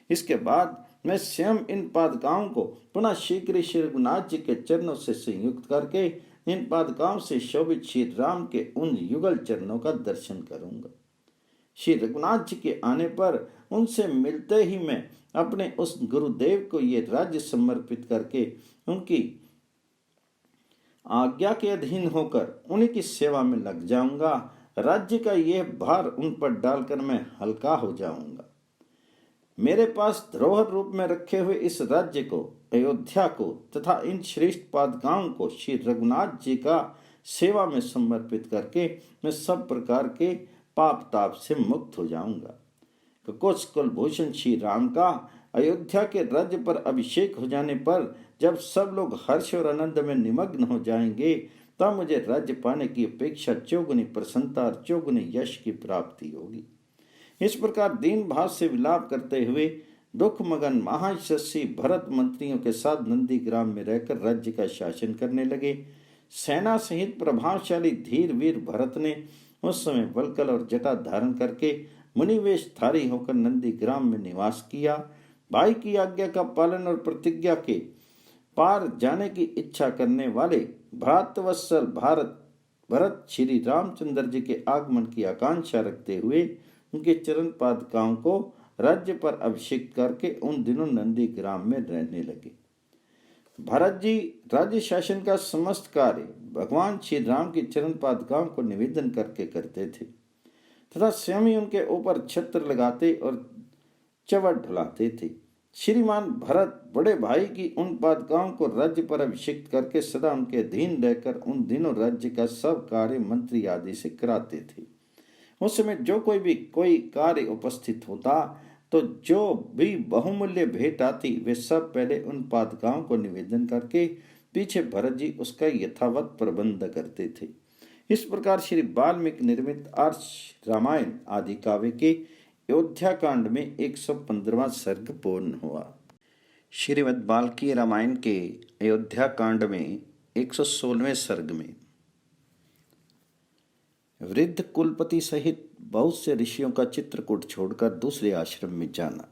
इसके बाद मैं स्वयं इन पादुकाओं को पुनः शीघ्र श्री रघुनाथ जी के चरणों से संयुक्त करके इन पादुकाओं से शोभित श्री राम के उन युगल चरणों का दर्शन करूंगा। श्री रघुनाथ जी के आने पर उनसे मिलते ही मैं अपने उस गुरुदेव को ये राज्य समर्पित करके उनकी आज्ञा के अधीन होकर उन्हीं की सेवा में लग जाऊंगा। राज्य का यह भार उन पर डालकर मैं हल्का हो जाऊंगा। मेरे पास धरोहर रूप में रखे हुए इस राज्य को, अयोध्या को तथा इन श्रेष्ठ पादुकाओं को श्री रघुनाथ जी का सेवा में समर्पित करके मैं सब प्रकार के पाप ताप से मुक्त हो जाऊंगा। कुछ कुलभूषण श्री राम का अयोध्या के राज्य पर अभिषेक हो जाने पर जब सब लोग हर्ष और आनंद में निमग्न हो जाएंगे तब मुझे राज्य पाने की अपेक्षा चौगुनी प्रसन्नता और चौगुनी यश की प्राप्ति होगी। इस प्रकार दीन भाव से विलाप करते हुए दुख मगन महायशस्वी भरत मंत्रियों के साथ नंदीग्राम में रहकर राज्य का शासन करने लगे। सेना सहित प्रभावशाली धीर वीर भरत ने उस समय वल्कल और जटा धारण करके मुनिवेश धारी होकर नंदीग्राम में निवास किया। भाई की आज्ञा का पालन और प्रतिज्ञा के पार जाने की इच्छा करने वाले भ्रातवत्सल भरत श्री रामचंद्र जी के आगमन की आकांक्षा रखते हुए उनके चरण पादुकाओं को राज्य पर अभिषेक करके उन दिनों नंदीग्राम में रहने लगे। भरत जी राज्य शासन का समस्त कार्य भगवान श्री राम की चरण पादुकाओं को निवेदन करके करते थे तथा स्वयं ही उनके ऊपर छत्र लगाते और चवट ढुलाते थे। श्रीमान भरत बड़े भाई की उन पादुकाओं को राज्य पर अभिषिक्त करके सदा उनके अधीन रहकर उन दिनों राज्य का सब कार्य मंत्री आदि से कराते थे। उस समय जो कोई कार्य उपस्थित होता तो जो भी बहुमूल्य भेंट आती वे सब पहले उन पादुकाओं को निवेदन करके पीछे भरत जी उसका यथावत प्रबंध करते थे। इस प्रकार श्री वाल्मीकि निर्मित आर्ष रामायण आदि काव्य के अयोध्या कांड में 115वां सर्ग पूर्ण हुआ। श्रीमद् वाल्मीकि रामायण के अयोध्या कांड में 116वें सर्ग में वृद्ध कुलपति सहित बहुत से ऋषियों का चित्रकूट छोड़कर दूसरे आश्रम में जाना।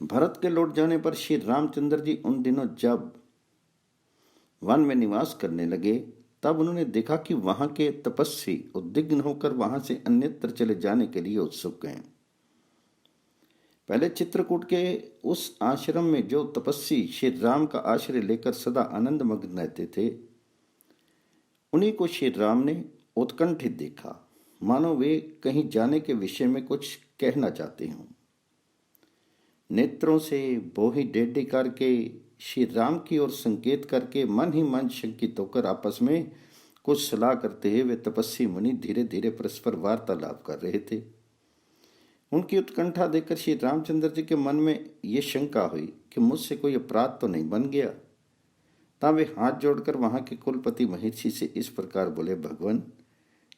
भरत के लौट जाने पर श्री रामचंद्र जी उन दिनों जब वन में निवास करने लगे तब उन्होंने देखा कि वहां के तपस्वी उद्विग्न होकर वहां से अन्यत्र चले जाने के लिए उत्सुक हैं। पहले चित्रकूट के उस आश्रम में जो तपस्वी श्री राम का आश्रय लेकर सदा आनंद मग्न रहते थे उन्हीं को श्री राम ने उत्कंठित देखा, मानो वे कहीं जाने के विषय में कुछ कहना चाहते हों। नेत्रों से बोही टेढ़ी करके श्री राम की ओर संकेत करके मन ही मन शंकित होकर आपस में कुछ सलाह करते हुए वे तपस्वी मुनि धीरे धीरे परस्पर वार्तालाप कर रहे थे। उनकी उत्कंठा देखकर श्री रामचंद्र जी के मन में ये शंका हुई कि मुझसे कोई अपराध तो नहीं बन गया। तब वे हाथ जोड़कर वहां के कुलपति महर्षि से इस प्रकार बोले, भगवान,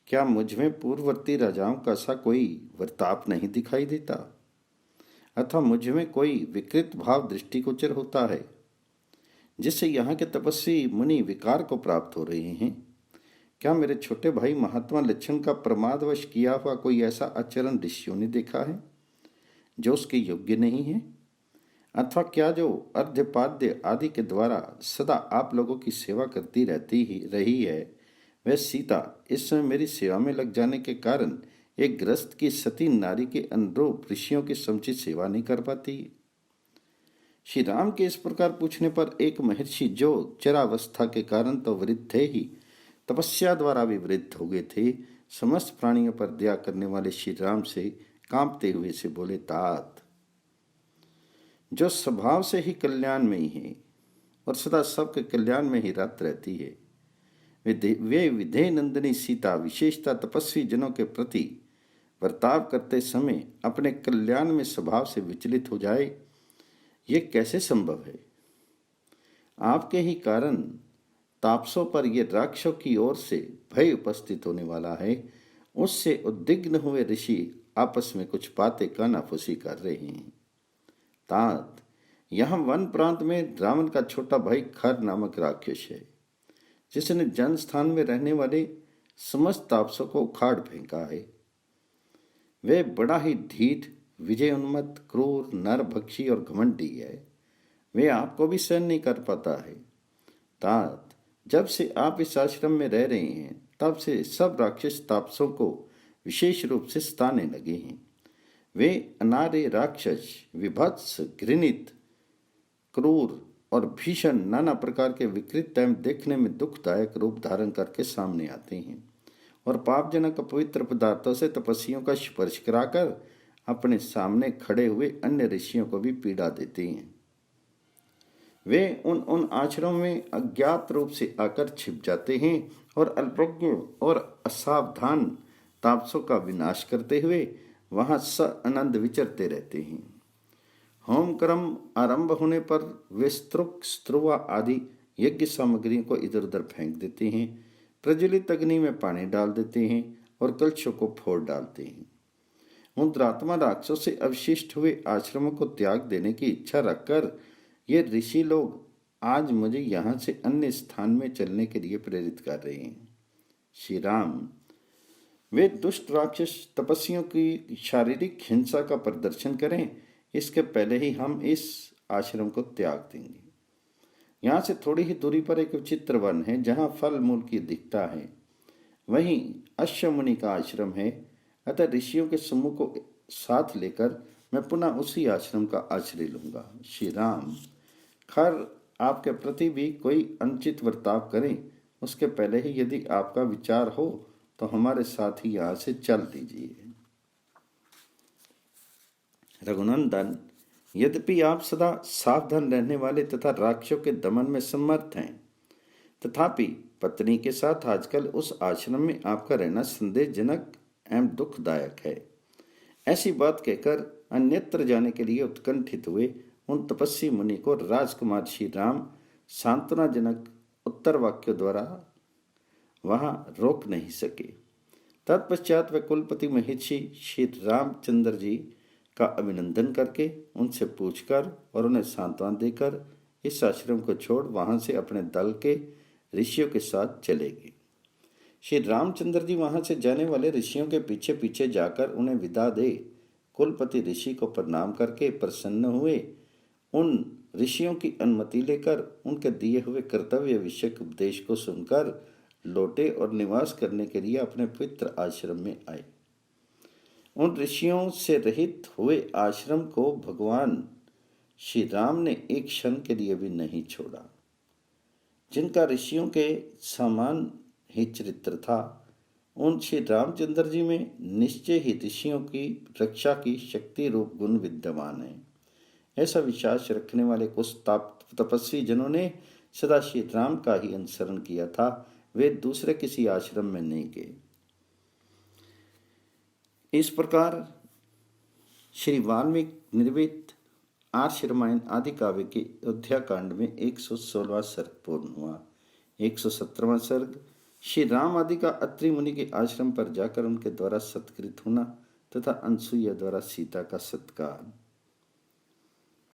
क्या मुझ में पूर्ववर्ती राजाओं का सा कोई वर्ताप नहीं दिखाई देता अथवा मुझ में कोई विकृत भाव दृष्टिगोचर होता है जिससे यहाँ के तपस्वी मुनि विकार को प्राप्त हो रहे हैं? क्या मेरे छोटे भाई महात्मा लक्षण का प्रमादवश किया हुआ कोई ऐसा आचरण ऋषियों ने देखा है जो उसके योग्य नहीं है? अथवा क्या जो अर्ध्यपाद्य आदि के द्वारा सदा आप लोगों की सेवा करती रही है वह सीता इस समय मेरी सेवा में लग जाने के कारण एक ग्रस्त की सती नारी के अनुरूप ऋषियों की समुचित सेवा नहीं कर पाती? श्री राम के इस प्रकार पूछने पर एक महर्षि जो चरावस्था के कारण तो वृद्ध थे ही तपस्या द्वारा भी वृद्ध हो गए थे, समस्त प्राणियों पर दया करने वाले श्री राम से कांपते हुए से बोले, तात, जो स्वभाव से ही कल्याण में ही है और सदा सबके कल्याण में ही रत रहती है, वे विधेय नंदिनी सीता विशेषता तपस्वी जनों के प्रति बर्ताव करते समय अपने कल्याण में स्वभाव से विचलित हो जाए, ये कैसे संभव है? आपके ही कारण तापसों पर ये राक्षसों की ओर से भय उपस्थित होने वाला है। उससे उद्विग्न हुए ऋषि आपस में कुछ बातें कानाफूसी कर रहे हैं। तात, यहाँ वन प्रांत में रावण का छोटा भाई खर नामक राक्षस है जिसने जन स्थान में रहने वाले समस्त तापसों को उखाड़ फेंका है। वे बड़ा ही धीर, विजय उन्मत्त, क्रूर, नरभक्षी और घमंडी है। वे आपको भी सहन नहीं कर पाता है। तात, जब से आप इस आश्रम में रह रहे हैं तब से सब राक्षस तापसों को विशेष रूप से सताने लगे हैं। वे अनार्य राक्षस, विभत्स, घृणित, क्रूर और भीषण नाना प्रकार के विकृत एवं देखने में दुखदायक रूप धारण करके सामने आते हैं और पापजनक पवित्र पदार्थों से तपस्वियों का स्पर्श कराकर अपने सामने खड़े हुए अन्य ऋषियों को भी पीड़ा देते हैं। वे उन आश्रमों में अज्ञात रूप से आकर छिप जाते हैं और अल्पज्ञ और असावधान तापसों का विनाश करते हुए वहां आनंद विचरते रहते हैं। होम कर्म आरंभ होने पर वे स्त्रुक, स्त्रुवा आदि यज्ञ सामग्रियों को इधर उधर फेंक देते हैं, प्रज्वलित अग्नि में पानी डाल देते हैं और कलशों को फोड़ डालते हैं। उन दुरात्मा राक्षसों से अवशिष्ट हुए आश्रमों को त्याग देने की इच्छा रखकर ये ऋषि लोग आज मुझे यहाँ से अन्य स्थान में चलने के लिए प्रेरित कर रहे हैं। श्री राम, वे दुष्ट राक्षस तपस्वियों की शारीरिक हिंसा का प्रदर्शन करें इसके पहले ही हम इस आश्रम को त्याग देंगे। यहाँ से थोड़ी ही दूरी पर एक विचित्र वन है जहाँ फल मूल की दिखता है, वहीं अश्व मुनि का आश्रम है। अतः ऋषियों के समूह को साथ लेकर मैं पुनः उसी आश्रम का आश्रय लूंगा। श्री राम, खैर आपके प्रति भी कोई अनुचित बर्ताव करें उसके पहले ही यदि आपका विचार हो तो हमारे साथ ही यहाँ से चल दीजिए। रघुनंदन, यद्यपि आप सदा सावधान रहने वाले तथा राक्षसों के दमन में समर्थ हैं, तथापि पत्नी के साथ आजकल उस आश्रम में आपका रहना संदेहजनक एवं दुखदायक है। ऐसी बात कहकर अन्यत्र जाने के लिए उत्कंठित हुए उन तपस्वी मुनि को राजकुमार श्री राम सांत्वनाजनक उत्तर वाक्यों द्वारा वहां रोक नहीं सके। तत्पश्चात वे कुलपति महर्षि श्री रामचंद्र जी का अभिनंदन करके उनसे पूछकर और उन्हें सांत्वना देकर इस आश्रम को छोड़ वहां से अपने दल के ऋषियों के साथ चले गए। श्री रामचंद्र जी वहां से जाने वाले ऋषियों के पीछे पीछे जाकर उन्हें विदा दे कुलपति ऋषि को प्रणाम करके प्रसन्न हुए। उन ऋषियों की अनुमति लेकर उनके दिए हुए कर्तव्य विषयक उपदेश को सुनकर लौटे और निवास करने के लिए अपने पवित्र आश्रम में आए। उन ऋषियों से रहित हुए आश्रम को भगवान श्री राम ने एक क्षण के लिए भी नहीं छोड़ा। जिनका ऋषियों के समान ही चरित्र था, उन श्री रामचंद्र जी में निश्चय ही ऋषियों की रक्षा की शक्ति रूप गुण विद्यमान है। ऐसा विश्वास रखने वाले कुछ तपस्वी जनों ने सदा श्री राम का ही अनुसरण किया था, वे दूसरे किसी आश्रम में नहीं गए। इस प्रकार श्री वाल्मीकि निर्मित आर्ष रामायण आदि काव्य के अयोध्या कांड में 116वां सर्ग पूर्ण हुआ। 117वां सर्ग श्री राम आदि का अत्रि मुनि के आश्रम पर जाकर उनके द्वारा सत्कृत होना तथा अनसुईया द्वारा सीता का सत्कार।